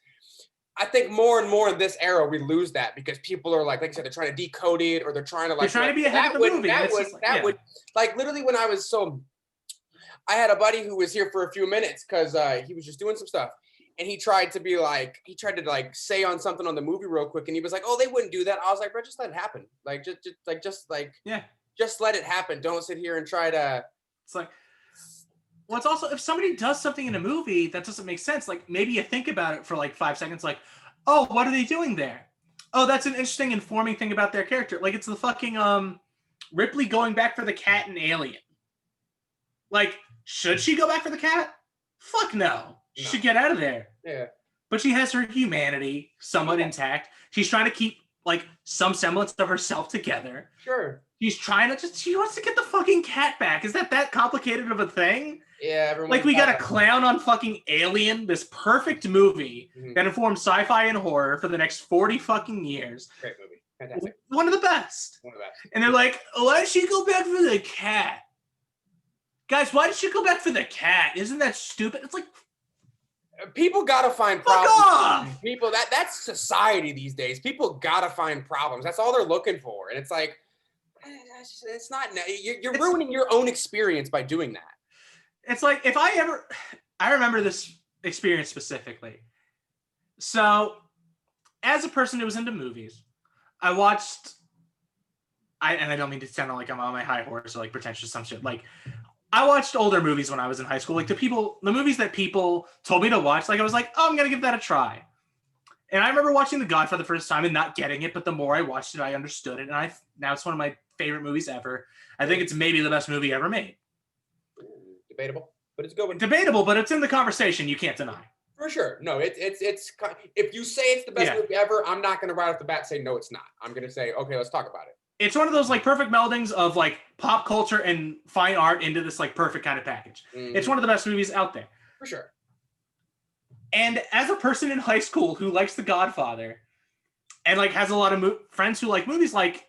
I think more and more in this era we lose that because people are like I said, they're trying to decode it, or they're trying to like they're trying to be ahead of the movie. That would like literally when I had a buddy who was here for a few minutes because he was just doing some stuff, and he tried to say on something on the movie real quick, and he was like, "Oh, they wouldn't do that." I was like, "Bro, just let it happen. Like, just let it happen. Don't sit here and try to." It's like, well, it's also if somebody does something in a movie that doesn't make sense, like maybe you think about it for like 5 seconds, like, "Oh, what are they doing there? Oh, that's an interesting informing thing about their character." Like it's the fucking Ripley going back for the cat in Alien. Like, should she go back for the cat? Fuck no. She should get out of there. Yeah. But she has her humanity somewhat intact. She's trying to keep like some semblance of herself together. Sure. She wants to get the fucking cat back. Is that complicated of a thing? Yeah, everyone. Like we got a clown on fucking Alien, this perfect movie that informed sci-fi and horror for the next 40 fucking years. Great movie. Fantastic. One of the best. And they're like, why did she go back for the cat? Guys, why did she go back for the cat? Isn't that stupid? It's like people gotta find problems. People that's society these days. People gotta find problems. That's all they're looking for. And it's like it's not you're ruining your own experience by doing that. It's like I remember this experience specifically. So as a person who was into movies, I watched and I don't mean to sound like I'm on my high horse or like pretentious some shit. Like I watched older movies when I was in high school. Like the movies that people told me to watch, like I was like, oh, I'm going to give that a try. And I remember watching The Godfather the first time and not getting it, but the more I watched it, I understood it. And now it's one of my favorite movies ever. I think it's maybe the best movie ever made. Debatable, but it's a good one. Debatable, but it's in the conversation. You can't deny. For sure. No, it's if you say it's the best movie ever, I'm not going to right off the bat say, no, it's not. I'm going to say, okay, let's talk about it. It's one of those like perfect meldings of like pop culture and fine art into this like perfect kind of package. It's one of the best movies out there. For sure. And as a person in high school who likes The Godfather and like has a lot of friends who like movies, like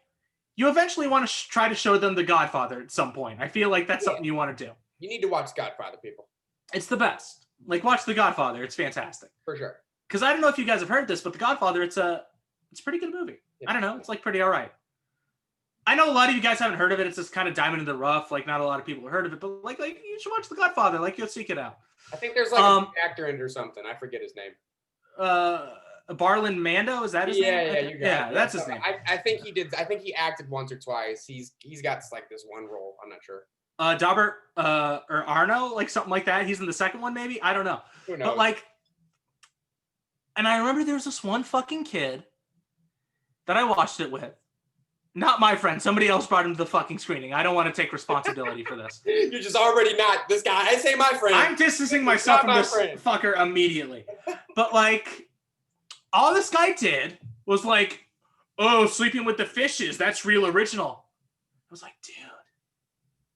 you eventually want to try to show them The Godfather at some point. I feel like that's something you want to do. You need to watch Godfather, people. It's the best. Like watch The Godfather. It's fantastic. For sure. Because I don't know if you guys have heard this, but The Godfather, it's a pretty good movie. Yeah. I don't know. It's like pretty all right. I know a lot of you guys haven't heard of it. It's just kind of diamond in the rough. Like not a lot of people have heard of it, but like you should watch The Godfather. Like you'll seek it out. I think there's like a actor in it or something. I forget his name. Barlin Mando, is that his name? Yeah, that's his name. I think he did. I think he acted once or twice. He's got like this one role. I'm not sure. Daubert or Arno, like something like that. He's in the second one, maybe. I don't know. Who knows? But like, and I remember there was this one fucking kid that I watched it with. Not my friend. Somebody else brought him to the fucking screening. I don't want to take responsibility for this. You're just already not this guy. I say my friend. I'm distancing myself from this fucker immediately. But like, all this guy did was like, oh, sleeping with the fishes. That's real original. I was like, dude,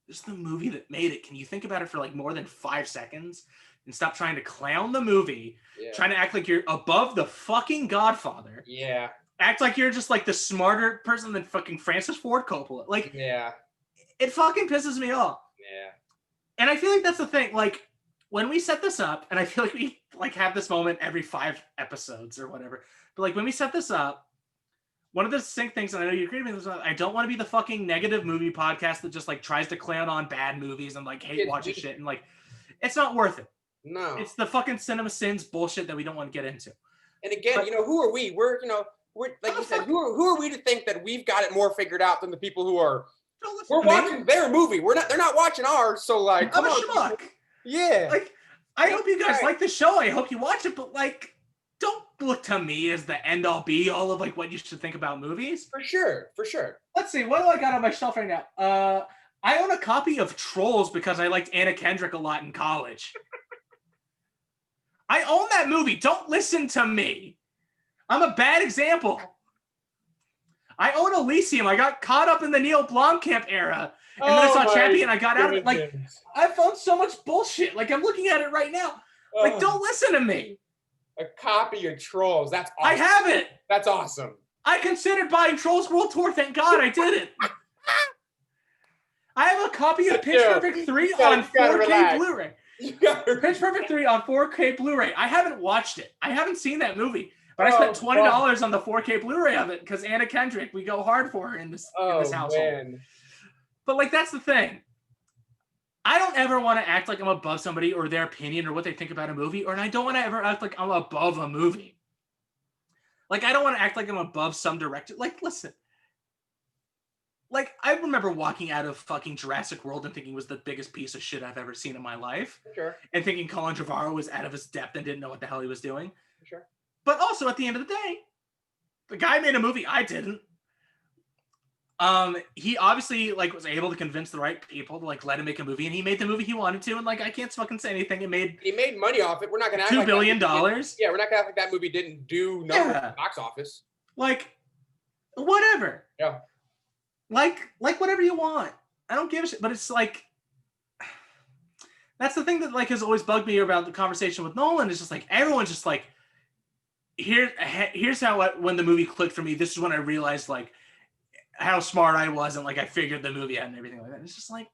this is the movie that made it. Can you think about it for like more than 5 seconds and stop trying to clown the movie, trying to act like you're above the fucking Godfather? Yeah. Act like you're just like the smarter person than fucking Francis Ford Coppola. Like, it fucking pisses me off. Yeah. And I feel like that's the thing. Like, when we set this up, and I feel like we like have this moment every 5 episodes or whatever, but like when we set this up, one of the distinct things, and I know you agree with me, is I don't want to be the fucking negative movie podcast that just like tries to clown on bad movies and like hate watching shit, and like it's not worth it. No. It's the fucking cinema sins bullshit that we don't want to get into. And again, But- who are we? We're like you said, who are we to think that we've got it more figured out than the people who are? We're watching their movie. They're not watching ours. So like, I'm come a on. schmuck. Yeah. Like, I hope you guys like the show. I hope you watch it, but like, don't look to me as the end all be all of like what you should think about movies. For sure. Let's see, what do I got on my shelf right now? I own a copy of Trolls because I liked Anna Kendrick a lot in college. I own that movie. Don't listen to me. I'm a bad example. I own Elysium. I got caught up in the Neil Blomkamp era. And then I saw Champion. I got out of it. Like, I found so much bullshit. Like, I'm looking at it right now. Like, don't listen to me. A copy of Trolls. That's awesome. I have it. That's awesome. I considered buying Trolls World Tour. Thank God I did it. I have a copy of Pitch Perfect 3 on 4K Blu-ray. Pitch Perfect 3 on 4K Blu-ray. I haven't watched it. I haven't seen that movie. But I spent $20 on the 4K Blu-ray of it because Anna Kendrick, we go hard for her in this household. Man. But like, that's the thing. I don't ever want to act like I'm above somebody or their opinion or what they think about a movie, and I don't want to ever act like I'm above a movie. Like, I don't want to act like I'm above some director. Like, listen. Like, I remember walking out of fucking Jurassic World and thinking it was the biggest piece of shit I've ever seen in my life. Sure. And thinking Colin Trevorrow was out of his depth and didn't know what the hell he was doing. Sure. But also, at the end of the day, the guy made a movie. I didn't. He obviously like was able to convince the right people to like let him make a movie, and he made the movie he wanted to. And like, I can't fucking say anything. He made money off it. We're not gonna act $2 like billion. Yeah, we're not gonna act like that movie didn't do numbers at the box office. Like, whatever. Yeah. Like whatever you want. I don't give a shit. But it's like, that's the thing that like has always bugged me about the conversation with Nolan. Is just like everyone's just like, here's how when the movie clicked for me. This is when I realized like how smart I was and like I figured the movie out and everything like that. It's just like,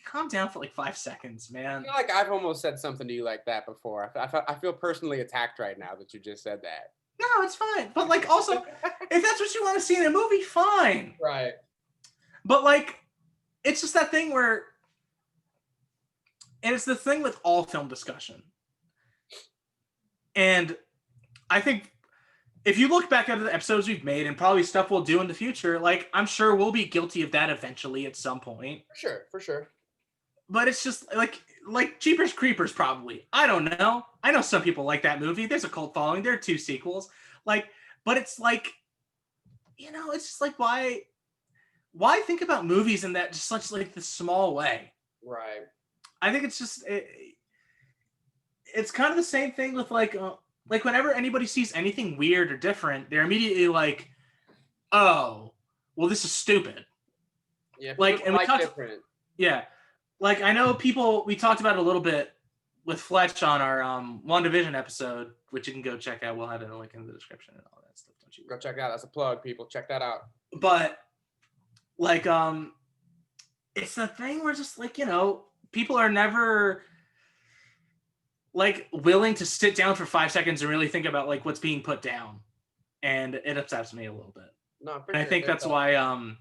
calm down for like 5 seconds, man. I feel like I've almost said something to you like that before. I feel personally attacked right now that you just said that. No, it's fine. But like, also, if that's what you want to see in a movie, fine. Right. But like, it's just that thing where, and it's the thing with all film discussion. And I think if you look back at the episodes we've made and probably stuff we'll do in the future, like, I'm sure we'll be guilty of that eventually at some point. For sure. But it's just like Jeepers Creepers probably. I don't know. I know some people like that movie. There's a cult following. There are 2 sequels. Like, but it's like, it's just like, why think about movies in that just such like the small way? Right. I think it's just, it's kind of the same thing with like whenever anybody sees anything weird or different, they're immediately like, oh, well, this is stupid. Yeah. Like, and we talked, different. Yeah. Like, I know we talked about it a little bit with Fletch on our WandaVision episode, which you can go check out. We'll have it in a link in the description and all that stuff. Don't you go check it out. That's a plug, people. Check that out. But like, it's the thing where just like, people are never like willing to sit down for 5 seconds and really think about like what's being put down. And it upsets me a little bit. No, and I think that's why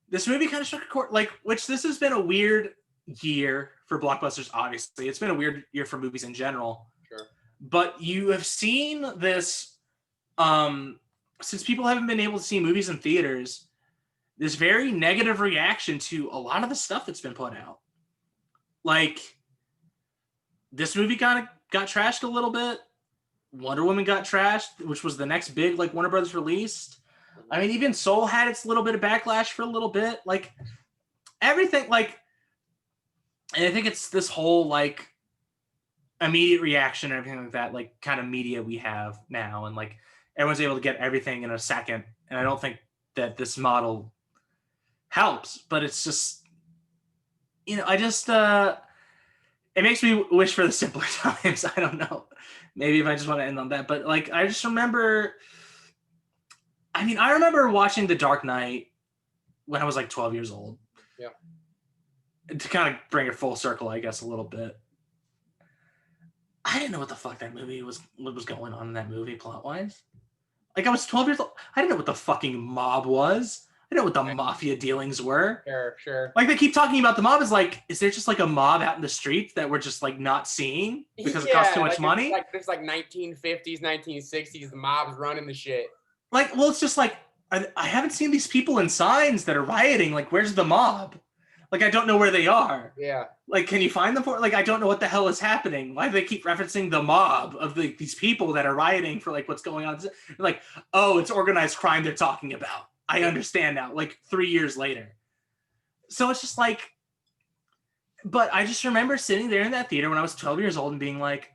this movie kind of struck a chord, like, which this has been a weird year for blockbusters, obviously. It's been a weird year for movies in general. Sure. But you have seen this, since people haven't been able to see movies in theaters, this very negative reaction to a lot of the stuff that's been put out. Like, this movie kind of got trashed a little bit. Wonder Woman got trashed, which was the next big, like, Warner Brothers released. I mean, even Soul had its little bit of backlash for a little bit. Like, everything, like, and I think it's this whole, like, immediate reaction and everything like that, like, kind of media we have now. And, like, everyone's able to get everything in a second. And I don't think that this model helps. But it's just, I just, it makes me wish for the simpler times. I don't know. Maybe if I just want to end on that. But, like, I just remember... I remember watching The Dark Knight when I was like 12 years old. Yeah. To kind of bring it full circle, I guess, a little bit. I didn't know what the fuck that movie was, what was going on in that movie plot-wise. Like, I was 12 years old. I didn't know what the fucking mob was. I know what the mafia dealings were. Sure. Like they keep talking about the mob is like, is there just like a mob out in the streets that we're just like not seeing because it costs too much money? Like there's like 1950s, 1960s, the mob's running the shit. Like, well, it's just like I haven't seen these people in signs that are rioting. Like, where's the mob? Like, I don't know where they are. Yeah. Like, can you find them for? Like, I don't know what the hell is happening. Why do they keep referencing the mob of these people that are rioting for like what's going on? Like, oh, it's organized crime they're talking about. I understand now. Like 3 years later. So it's just like, but I just remember sitting there in that theater when I was 12 years old and being like,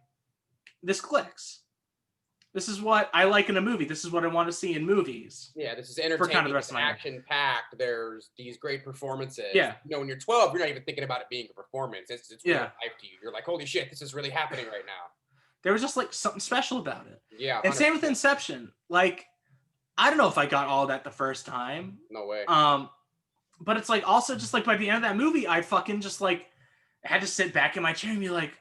this clicks. This is what I like in a movie. This is what I want to see in movies. Yeah, this is entertaining. For kind of the rest of my life. Action-packed. There's these great performances. Yeah. You know, when you're 12, you're not even thinking about it being a performance. It's real Yeah. life to you. You're like, holy shit, this is really happening right now. There was just like something special about it. Yeah. And same with Inception. Like, I don't know if I got all that the first time. No way. But it's like also just like by the end of that movie, I fucking just like had to sit back in my chair and be like,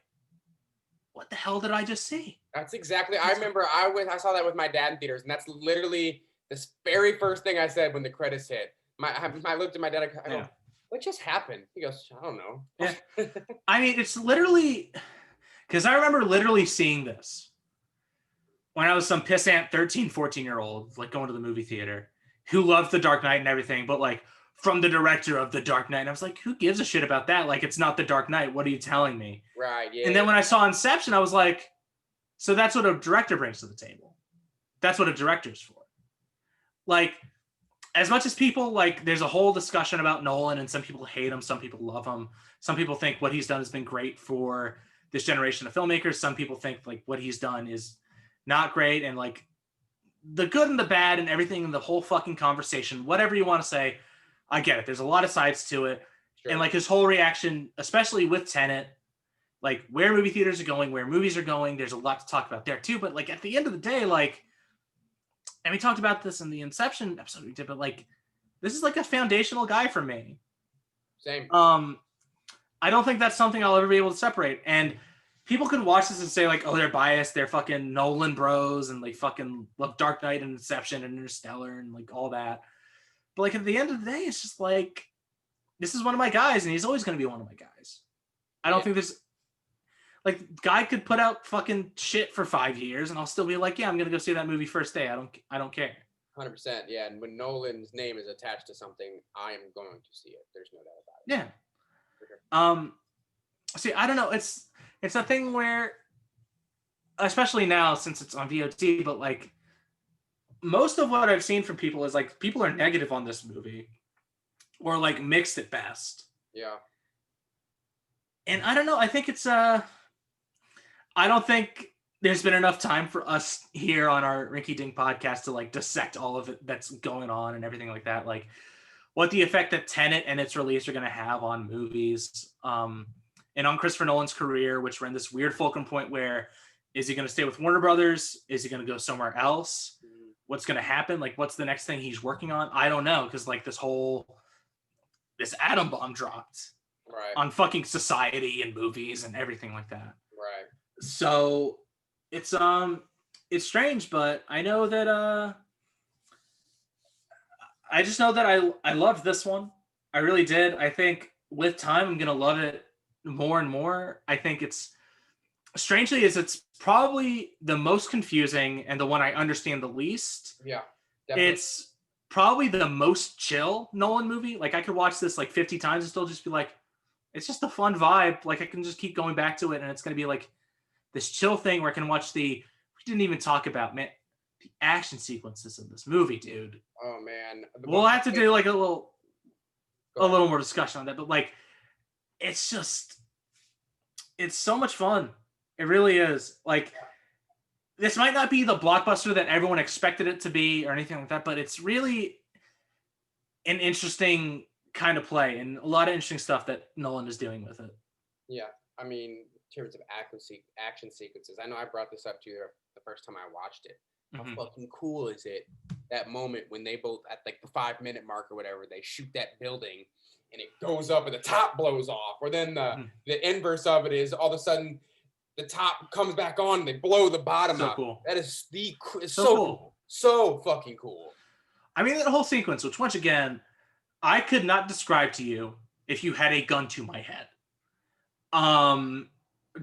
what the hell did I just see? That's exactly. I remember I saw that with my dad in theaters, and that's literally the very first thing I said when the credits hit. I looked at my dad. I go, what just happened? He goes, I don't know. Yeah. I mean, it's literally because I remember literally seeing this when I was some pissant 13, 14-year-old, like going to the movie theater, who loved The Dark Knight and everything, but like from the director of The Dark Knight. And I was like, who gives a shit about that? Like, it's not The Dark Knight. What are you telling me? Right, yeah. And then when I saw Inception, I was like, so that's what a director brings to the table. That's what a director's for. Like, as much as people, like, there's a whole discussion about Nolan, and some people hate him, some people love him. Some people think what he's done has been great for this generation of filmmakers. Some people think, like, what he's done is not great. And, like, the good and the bad and everything in the whole fucking conversation, whatever you want to say, I get it. There's a lot of sides to it. Sure. And, like, his whole reaction, especially with Tenet, like, where movie theaters are going, where movies are going, there's a lot to talk about there, too. But, like, at the end of the day, like, and we talked about this in the Inception episode we did, but, like, this is, like, a foundational guy for me. Same. I don't think that's something I'll ever be able to separate. And people can watch this and say, like, oh, they're biased. They're fucking Nolan bros and, like, fucking love Dark Knight and Inception and Interstellar and, like, all that. But, like, at the end of the day, it's just, like, this is one of my guys, and he's always going to be one of my guys. I don't think there's... Like, guy could put out fucking shit for 5 years, and I'll still be like, yeah, I'm gonna go see that movie first day. I don't care. 100%, yeah. And when Nolan's name is attached to something, I am going to see it. There's no doubt about it. Yeah. Sure. See, I don't know. It's a thing where, especially now since it's on VOD, but like, most of what I've seen from people is like people are negative on this movie, or like mixed at best. Yeah. And I don't know. I think it's I don't think there's been enough time for us here on our Rinky Dink podcast to like dissect all of it that's going on and everything like that. Like what the effect that Tenet and its release are going to have on movies and on Christopher Nolan's career, which we're in this weird fulcrum point where is he going to stay with Warner Brothers? Is he going to go somewhere else? What's going to happen? Like what's the next thing he's working on? I don't know. Cause like this atom bomb dropped on fucking society and movies and everything like that. Right. So it's strange, but I know that I just know that I loved this one. I really did. I think with time I'm gonna love it more and more. I think it's it's probably the most confusing and the one I understand the least. Yeah, definitely. It's probably the most chill Nolan movie. Like I could watch this like 50 times and still just be like, it's just a fun vibe. Like I can just keep going back to it, and it's gonna be like this chill thing where I can watch we didn't even talk about, man, the action sequences in this movie, dude. Oh man. We'll have to do like a little more discussion on that, but like, it's so much fun. It really is. Like, this might not be the blockbuster that everyone expected it to be or anything like that, but it's really an interesting kind of play and a lot of interesting stuff that Nolan is doing with it. Yeah. I mean, in terms of action sequences, I know I brought this up to you the first time I watched it. How fucking cool is it, that moment when they both, at like the 5-minute mark or whatever, they shoot that building and it goes up and the top blows off, or then the inverse of it is all of a sudden the top comes back on and they blow the bottom out. Cool. That is it's so cool. So fucking cool. I mean, that whole sequence, which once again, I could not describe to you if you had a gun to my head.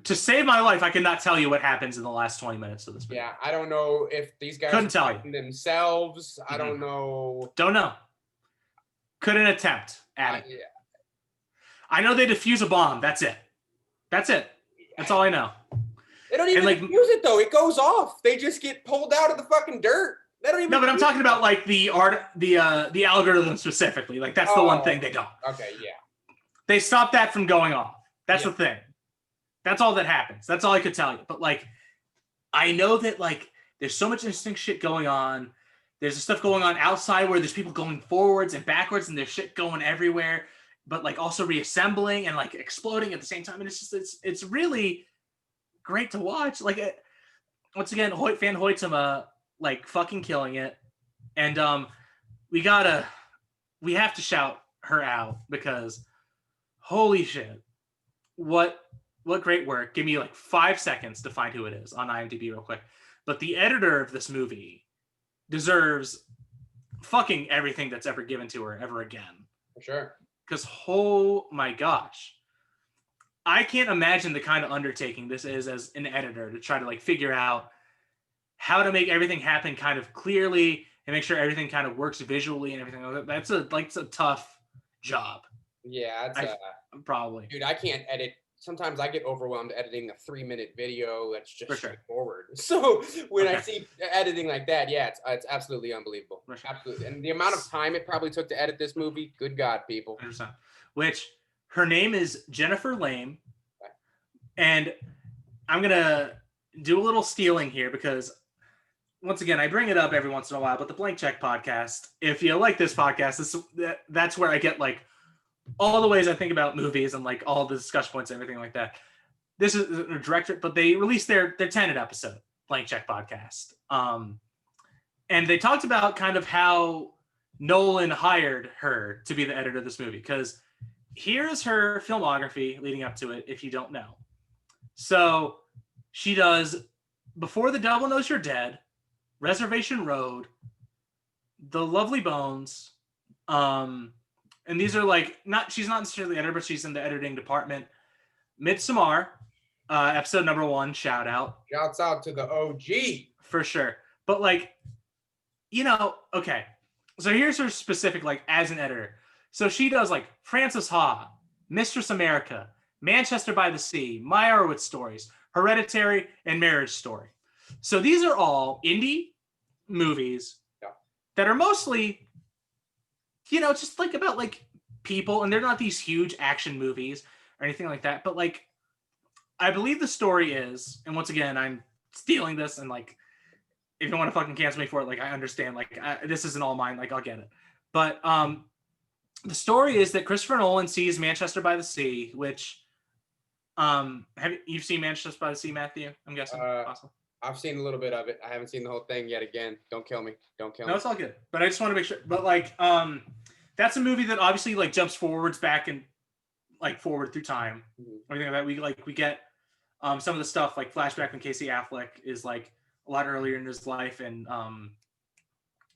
To save my life, I could not tell you what happens in the last 20 minutes of this movie. Yeah, I don't know if these guys Couldn't are tell fighting themselves. I don't know. Don't know. Couldn't attempt at it. Yeah. I know they defuse a bomb. That's it. That's all I know. They don't even use it though. It goes off. They just get pulled out of the fucking dirt. They don't even. No, but I'm talking about like the algorithm specifically. Like that's the one thing they don't. Okay, yeah. They stop that from going off. That's the thing. That's all that happens. That's all I could tell you. But like, I know that like there's so much interesting shit going on. There's stuff going on outside where there's people going forwards and backwards and there's shit going everywhere, but like also reassembling and like exploding at the same time. And it's just it's really great to watch. Like once again, Van Hoytema like fucking killing it. And we have to shout her out because holy shit. What great work. Give me like 5 seconds to find who it is on IMDb real quick. But the editor of this movie deserves fucking everything that's ever given to her ever again. For sure. Because oh my gosh. I can't imagine the kind of undertaking this is as an editor to try to like figure out how to make everything happen kind of clearly and make sure everything kind of works visually and everything like that. It's a tough job. Yeah, probably. Dude, I can't edit. Sometimes I get overwhelmed editing a 3-minute video that's just straightforward. So when I see editing like that, yeah, it's absolutely unbelievable. Absolutely. And the amount of time it probably took to edit this movie, good God, people. 100%. Which her name is Jennifer Lame. Okay. And I'm going to do a little stealing here because once again, I bring it up every once in a while, but the Blank Check podcast, if you like this podcast, that's where I get like all the ways I think about movies and like all the discussion points and everything like that. This is a director, but they released their Tenet episode, Blank Check podcast. And they talked about kind of how Nolan hired her to be the editor of this movie. Because here's her filmography leading up to it, if you don't know. So she does Before the Devil Knows You're Dead, Reservation Road, The Lovely Bones, and these are like she's not necessarily the editor, but she's in the editing department. Midsommar, episode number 1, shout out. Shouts out to the OG. For sure. But like, okay. So here's her specific, like as an editor. So she does like Frances Ha, Mistress America, Manchester by the Sea, Meyerowitz Stories, Hereditary, and Marriage Story. So these are all indie movies that are mostly just like about like people, and they're not these huge action movies or anything like that. But like, I believe the story is, and once again, I'm stealing this, and like, if you want to fucking cancel me for it, like I understand, like this isn't all mine, like I'll get it. But the story is that Christopher Nolan sees Manchester by the Sea, which you've seen Manchester by the Sea, Matthew? I'm guessing. Awesome. I've seen a little bit of it. I haven't seen the whole thing yet. Again, don't kill me. Don't kill me. No, it's all good. But I just want to make sure. But like, that's a movie that obviously like jumps forwards back and like forward through time. Everything like that. We get some of the stuff like flashback when Casey Affleck is like a lot earlier in his life, and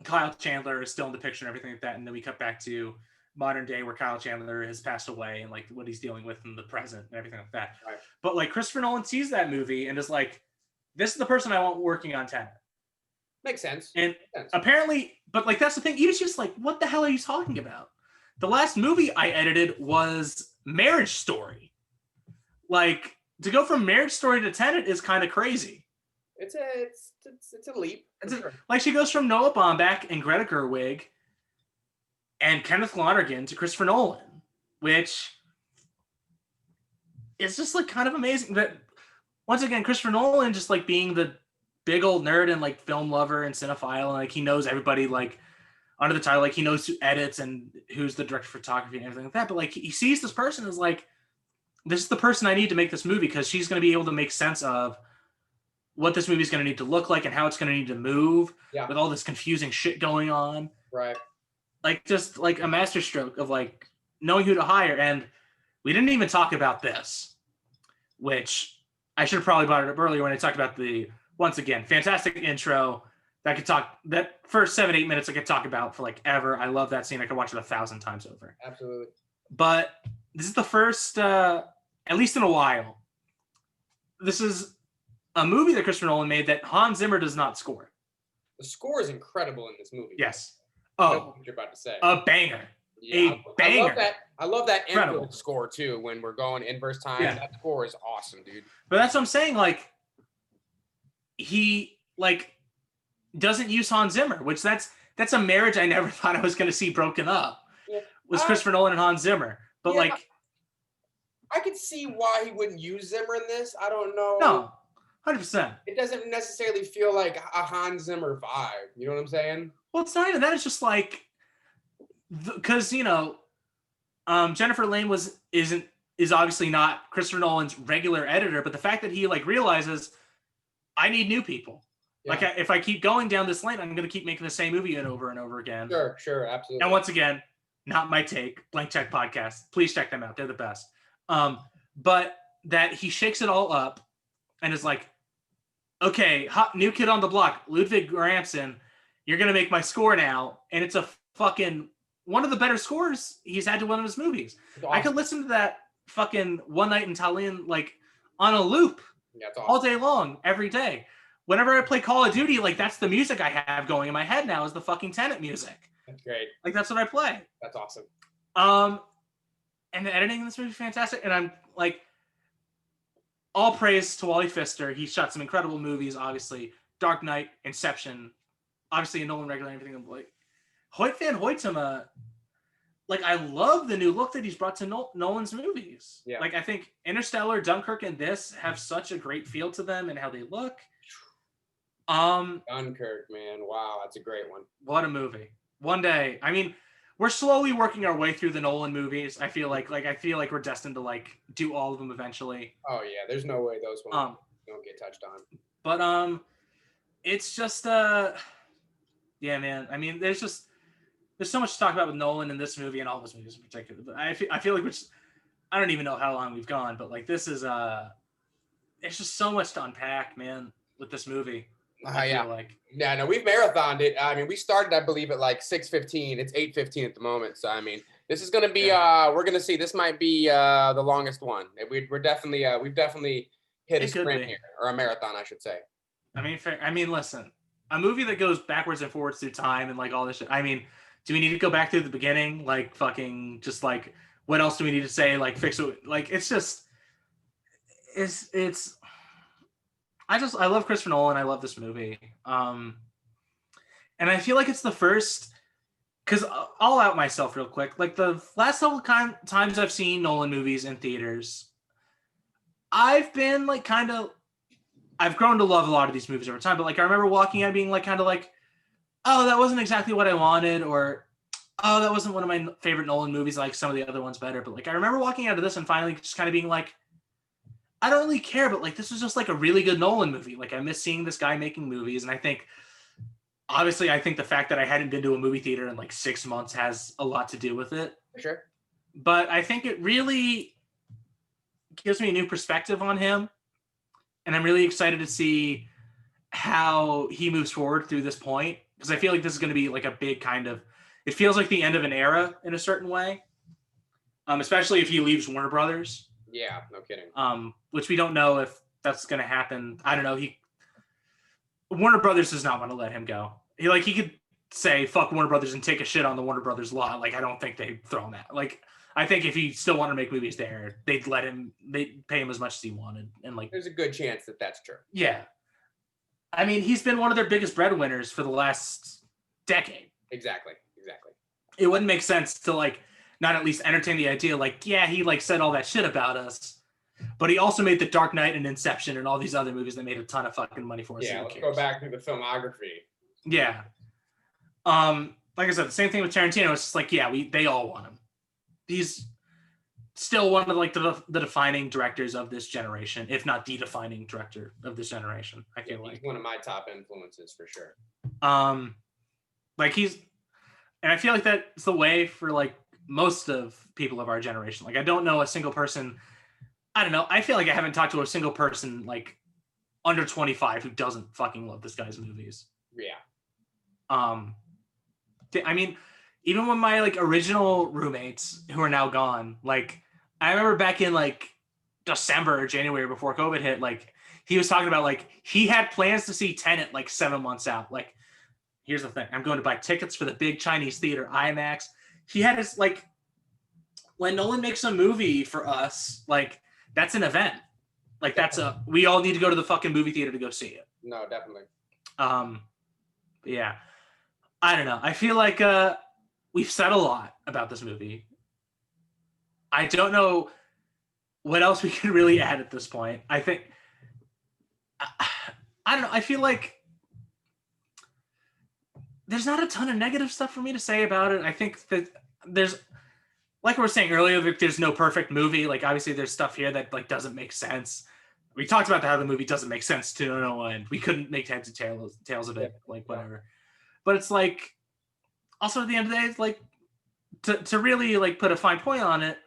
Kyle Chandler is still in the picture and everything like that. And then we cut back to modern day where Kyle Chandler has passed away and like what he's dealing with in the present and everything like that. Right. But like Christopher Nolan sees that movie and is like, this is the person I want working on Tenet. Makes sense. And apparently, but like that's the thing. He was just like, what the hell are you talking about? The last movie I edited was Marriage Story. Like to go from Marriage Story to Tenet is kind of crazy. It's a leap. Sure. Like she goes from Noah Baumbach and Greta Gerwig and Kenneth Lonergan to Christopher Nolan, which is just like kind of amazing. That once again, Christopher Nolan just like being the big old nerd and like film lover and cinephile, and like he knows everybody like under the title, like he knows who edits and who's the director of photography and everything like that. But like he sees this person as like, this is the person I need to make this movie because she's going to be able to make sense of what this movie is going to need to look like and how it's going to need to move with all this confusing shit going on. Right. Like just like a masterstroke of like knowing who to hire. And we didn't even talk about this, which I should have probably brought it up earlier when I talked about the, once again, fantastic intro, that could talk, that first 7-8 minutes I could talk about for like ever. I love that scene. I could watch it 1,000 times over. Absolutely. But this is the first, at least in a while, this is a movie that Christopher Nolan made that Hans Zimmer does not score. The score is incredible in this movie. Yes. I know what you're about to say. A banger. Yeah, a banger. I love that Incredible. inverse score too. When we're going inverse time, Yeah. that score is awesome, dude. But that's what I'm saying. Like, he like doesn't use Hans Zimmer, which that's a marriage I never thought I was going to see broken up. Yeah. Was Christopher Nolan and Hans Zimmer. But yeah, like, I could see why he wouldn't use Zimmer in this. I don't know. No, 100%. It doesn't necessarily feel like a Hans Zimmer vibe. You know what I'm saying? Well, it's not even that. It's just like, because Jennifer Lane is obviously not Christopher Nolan's regular editor, but the fact that he like realizes I need new people. Yeah. Like if I keep going down this lane, I'm going to keep making the same movie over and over again. Sure, absolutely. And once again, not my take. Blank Check Podcast. Please check them out. They're the best. But that he shakes it all up and is like, okay, hot new kid on the block, Ludwig Göransson, you're going to make my score now. And it's a fucking one of the better scores he's had to one of his movies. Awesome. I could listen to that fucking One Night in Tallinn like on a loop all day long, every day. Whenever I play Call of Duty, like that's the music I have going in my head now is the fucking Tenet music. That's great. Like that's what I play. That's awesome. And the editing in this movie is fantastic. And I'm like, all praise to Wally Pfister. He shot some incredible movies, obviously. Dark Knight, Inception, obviously a Nolan regular and everything. I'm like, Hoyt van Hoytema, like I love the new look that he's brought to Nolan's movies. Yeah. Like I think Interstellar, Dunkirk, and this have such a great feel to them and how they look. Dunkirk, man. Wow, that's a great one. What a movie. One day. I mean, we're slowly working our way through the Nolan movies. I feel like we're destined to like do all of them eventually. Oh yeah, there's no way those ones don't get touched on. But it's just yeah, man. I mean, there's so much to talk about with Nolan in this movie and all his movies in particular. But I feel like I don't even know how long we've gone, but like this is there's just so much to unpack, man, with this movie. No, we've marathoned it. I mean, we started, I believe, at like 6:15. It's 8:15 at the moment. So I mean, this is gonna be we're gonna see. This might be the longest one. We're definitely we've definitely hit a sprint here, or a marathon, I should say. I mean, listen, a movie that goes backwards and forwards through time and like all this shit. I mean, do we need to go back to the beginning? Like fucking just like what else do we need to say? Like fix it? Like it's just it's. I love Christopher Nolan. I love this movie. And I feel like it's the first, because I'll out myself real quick. Like the last couple times I've seen Nolan movies in theaters, I've been like I've grown to love a lot of these movies over time. But like I remember walking out being like kind of like, oh, that wasn't exactly what I wanted, or oh, that wasn't one of my favorite Nolan movies. I like some of the other ones better. But like I remember walking out of this and finally just kind of being like, I don't really care, but like this was just like a really good Nolan movie. Like I miss seeing this guy making movies, and I think the fact that I hadn't been to a movie theater in like 6 months has a lot to do with it. For sure. But I think it really gives me a new perspective on him, and I'm really excited to see how he moves forward through this point, because I feel like this is going to be like a big kind of. It feels like the end of an era in a certain way, especially if he leaves Warner Brothers. Yeah, no kidding. Which we don't know if that's going to happen. I don't know. Warner Brothers does not want to let him go. He could say fuck Warner Brothers and take a shit on the Warner Brothers lot. Like I don't think they'd throw him that. Like I think if he still wanted to make movies there, they'd pay him as much as he wanted. And like there's a good chance that that's true. Yeah. I mean, he's been one of their biggest breadwinners for the last decade. Exactly. It wouldn't make sense to like not at least entertain the idea, like, yeah, he like said all that shit about us, but he also made The Dark Knight and Inception and all these other movies that made a ton of fucking money for us. Yeah, let's go back to the filmography. Yeah. Like I said, the same thing with Tarantino. It's just like, yeah, they all want him. He's still one of like the defining directors of this generation, if not the defining director of this generation. I feel he's one of my top influences for sure. And I feel like that's the way for like most of people of our generation. Like I don't know a single person. I don't know. I feel like I haven't talked to a single person like under 25 who doesn't fucking love this guy's movies. Yeah. I mean, even when my like original roommates who are now gone, like I remember back in like December or January before COVID hit, like he was talking about like he had plans to see Tenet like 7 months out. Like, here's the thing: I'm going to buy tickets for the big Chinese theater IMAX. He had his like when Nolan makes a movie for us, like that's an event. Like we all need to go to the fucking movie theater to go see it. No, definitely. Yeah. I don't know. I feel like we've said a lot about this movie. I don't know what else we can really add at this point. I think I don't know. I feel like there's not a ton of negative stuff for me to say about it. I think that there's, like we were saying earlier, like there's no perfect movie. Like obviously there's stuff here that like doesn't make sense. We talked about how the movie doesn't make sense to no end. We couldn't make heads or tails of it, like whatever. But it's like, also at the end of the day, it's like to really like put a fine point on it,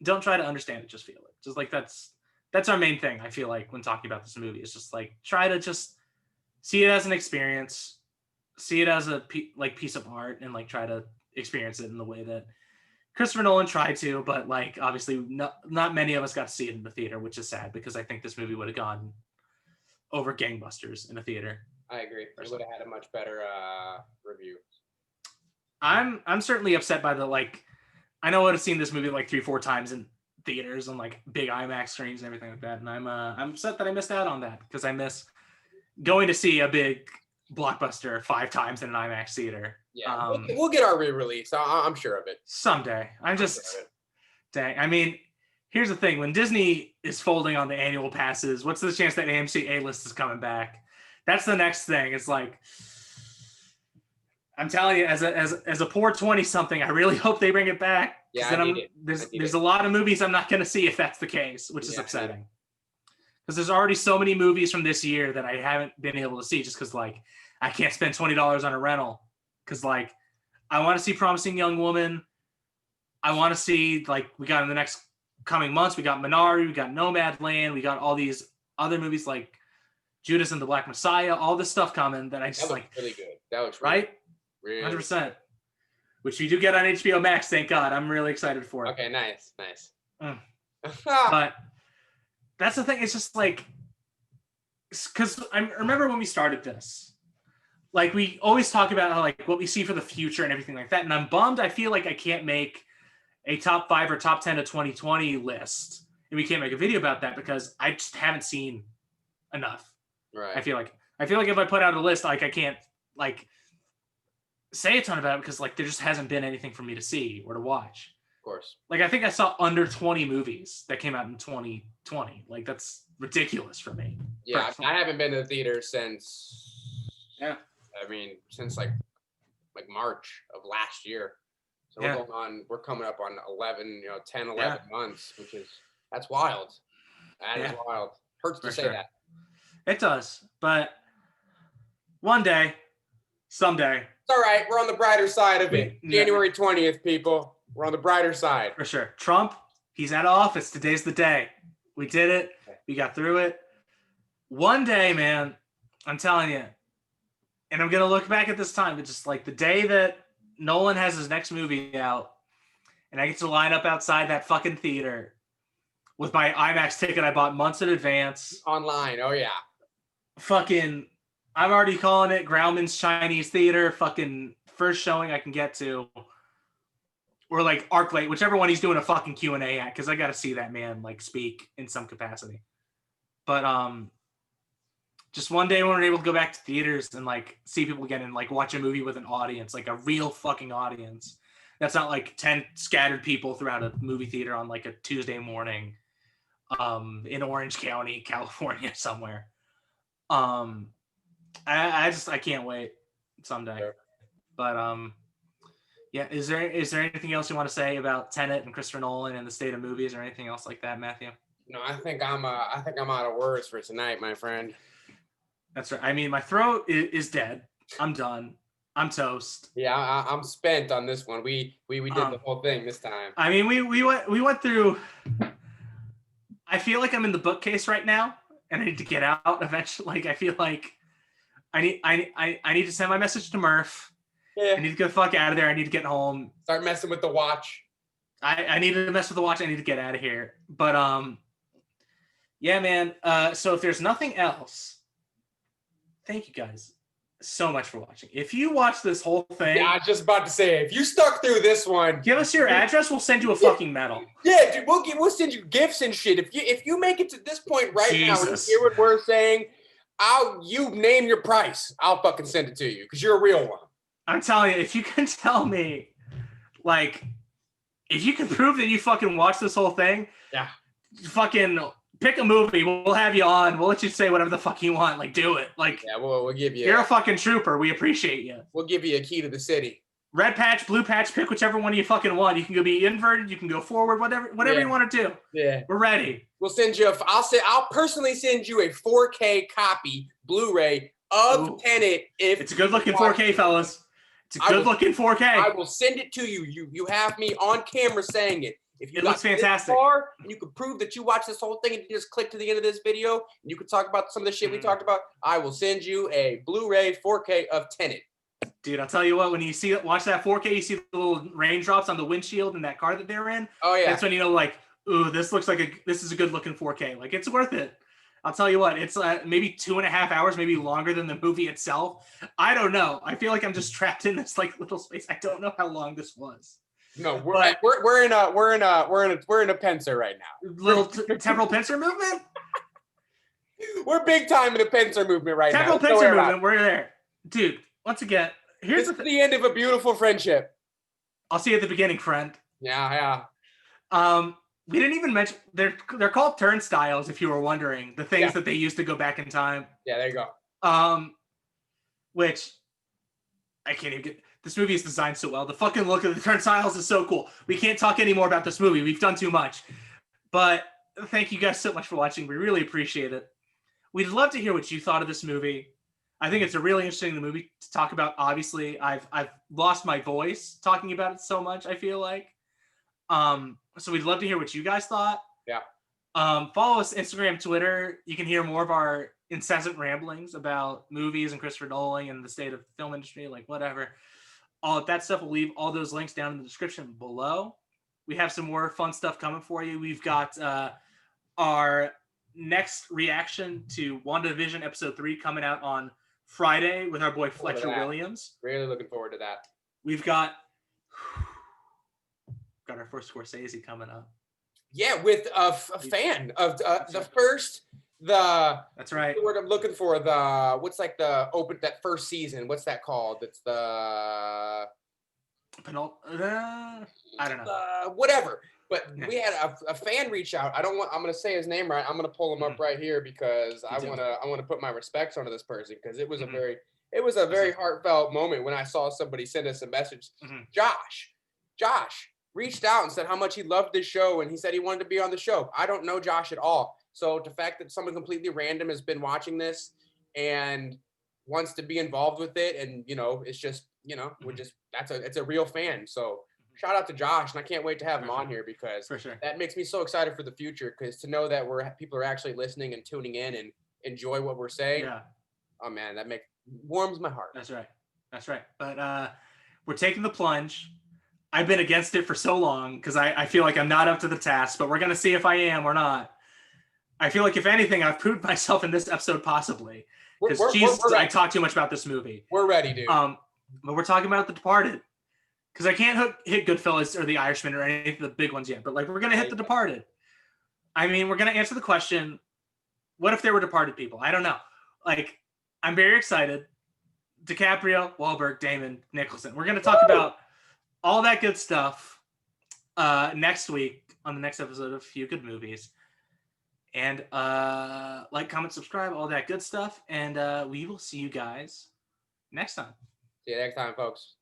don't try to understand it, just feel it. Just like that's our main thing. I feel like when talking about this movie, it's just like try to just see it as an experience, see it as a piece of art, and like try to experience it in the way that Christopher Nolan tried to. But like obviously not many of us got to see it in the theater, which is sad because I think this movie would have gone over gangbusters in a theater. I agree. It would have had a much better review. I'm certainly upset by the like. I know I would have seen this movie like 3-4 times in theaters on like big IMAX screens and everything like that, and I'm upset that I missed out on that because I miss going to see a big blockbuster 5 times in an IMAX theater. Yeah, we'll get our re-release. I'm sure of it someday. Dang. I mean, here's the thing: when Disney is folding on the annual passes, what's the chance that AMC A-list is coming back? That's the next thing. It's like, I'm telling you, as a poor 20-something, I really hope they bring it back. Yeah, there's a lot of movies I'm not going to see if that's the case, which is upsetting. Because there's already so many movies from this year that I haven't been able to see just because, like, I can't spend $20 on a rental. Because, like, I want to see Promising Young Woman. I want to see, like, we got in the next coming months, we got Minari, we got Nomadland, we got all these other movies like Judas and the Black Messiah, all this stuff coming that I just like. Really good. That was right. Really 100%. Which you do get on HBO Max, thank God. I'm really excited for it. Okay, nice. But that's the thing. It's just like, because I remember when we started this, like we always talk about how like what we see for the future and everything like that. And I'm bummed. I feel like I can't make a top 5 or top 10 of 2020 list, and we can't make a video about that because I just haven't seen enough. Right. I feel like if I put out a list, like I can't like say a ton about it because like there just hasn't been anything for me to see or to watch. Of course. Like I think I saw under 20 movies that came out in 2020. Like that's ridiculous for me. Yeah, I haven't been to the theater since. Yeah. I mean, since like March of last year. So we're coming up on 10, 11 months, that's wild. That is wild. Hurts to say that. It does, but one day, someday. It's all right. We're on the brighter side of it. January 20th, people. We're on the brighter side. For sure. Trump, he's out of office. Today's the day. We did it. We got through it. One day, man, I'm telling you, and I'm going to look back at this time, but just like the day that Nolan has his next movie out, and I get to line up outside that fucking theater with my IMAX ticket I bought months in advance. Online, oh yeah. Fucking, I'm already calling it Grauman's Chinese Theater, fucking first showing I can get to. Or like ArcLight, whichever one he's doing a fucking Q&A at, because I got to see that man like speak in some capacity. But just one day when we're able to go back to theaters and like see people again and like watch a movie with an audience, like a real fucking audience. That's not like 10 scattered people throughout a movie theater on like a Tuesday morning in Orange County, California somewhere. I can't wait someday. Sure. But yeah, is there anything else you want to say about Tenet and Christopher Nolan and the state of movies or anything else like that, Matthew? No, I think I'm out of words for tonight, my friend. That's right. I mean, my throat is dead. I'm done. I'm toast. Yeah, I'm spent on this one. We did the whole thing this time. I mean, we went through. I feel like I'm in the bookcase right now, and I need to get out eventually. Like I feel like I need to send my message to Murph. Yeah. I need to get the fuck out of there. I need to get home. Start messing with the watch. I need to mess with the watch. I need to get out of here. But yeah, man. So if there's nothing else, thank you guys so much for watching. If you watch this whole thing, yeah, I was just about to say, if you stuck through this one, give us your address. We'll send you a fucking medal. Yeah, dude, we'll send you gifts and shit. If you make it to this point right now and you hear what we're saying, you name your price. I'll fucking send it to you because you're a real one. I'm telling you, if you can tell me, like, if you can prove that you fucking watched this whole thing, yeah, fucking pick a movie. We'll have you on. We'll let you say whatever the fuck you want. Like, do it. Like, yeah, we'll give you. You're a fucking trooper. We appreciate you. We'll give you a key to the city. Red patch, blue patch, pick whichever one you fucking want. You can go be inverted. You can go forward. Whatever you want to do. Yeah, we're ready. We'll send you. I'll personally send you a 4K copy Blu-ray of Tenet. If it's a good looking 4K, fellas. It's a good looking 4K. I will send it to you. You have me on camera saying it. If you it looks fantastic. Far, and you can prove that you watched this whole thing and you just click to the end of this video and you can talk about some of the shit we talked about, I will send you a Blu-ray 4K of Tenet. Dude, I'll tell you what, when you watch that 4K, you see the little raindrops on the windshield in that car that they're in. Oh yeah. That's when you know, like, ooh, this is a good looking 4K. Like, it's worth it. I'll tell you what, it's maybe 2.5 hours, maybe longer than the movie itself. I don't know. I feel like I'm just trapped in this like little space. I don't know how long this was. No, we're in a pincer right now. Little temporal pincer movement. We're big time in the pincer movement right temporal now. Temporal pincer movement. We're there, dude. Once again, here's the end of a beautiful friendship. I'll see you at the beginning, friend. Yeah. We didn't even mention they're called turnstiles. If you were wondering, the things that they use to go back in time. Yeah, there you go. Which I can't even get. This movie is designed so well. The fucking look of the turnstiles is so cool. We can't talk anymore about this movie. We've done too much. But thank you guys so much for watching. We really appreciate it. We'd love to hear what you thought of this movie. I think it's a really interesting movie to talk about. Obviously, I've lost my voice talking about it so much, I feel like. So we'd love to hear what you guys thought. Yeah. Follow us Instagram, Twitter. You can hear more of our incessant ramblings about movies and Christopher Nolan and the state of the film industry, like whatever. All of that stuff, we'll leave all those links down in the description below. We have some more fun stuff coming for you. We've got our next reaction to WandaVision episode 3 coming out on Friday with our boy Fletcher Williams. Really looking forward to that. We've got our first Scorsese coming up. Yeah, with a fan of the first. That's right. The word I'm looking for, that first season. What's that called? It's the I don't know. Whatever. But we had a fan reach out. I'm gonna say his name right. I'm gonna pull him up right here because I wanna put my respects onto this person because it was a very heartfelt moment when I saw somebody send us a message. Josh reached out and said how much he loved this show and he said he wanted to be on the show. I don't know Josh at all. So the fact that someone completely random has been watching this and wants to be involved with it, and it's just, it's a real fan. So shout out to Josh, and I can't wait to have him on here because that makes me so excited for the future. Because to know that people are actually listening and tuning in and enjoy what we're saying, oh man, that warms my heart. That's right. But we're taking the plunge. I've been against it for so long because I feel like I'm not up to the task, but we're gonna see if I am or not. I feel like if anything, I've proved myself in this episode possibly. Because I talk too much about this movie. We're ready, dude. But we're talking about The Departed. Because I can't hit Goodfellas or The Irishman or any of the big ones yet. But we're gonna hit The Departed. I mean, we're gonna answer the question: what if there were departed people? I don't know. I'm very excited. DiCaprio, Wahlberg, Damon, Nicholson. We're gonna talk about all that good stuff next week on the next episode of Few Good Movies. And comment, subscribe, all that good stuff. And we will see you guys next time. See you next time, folks.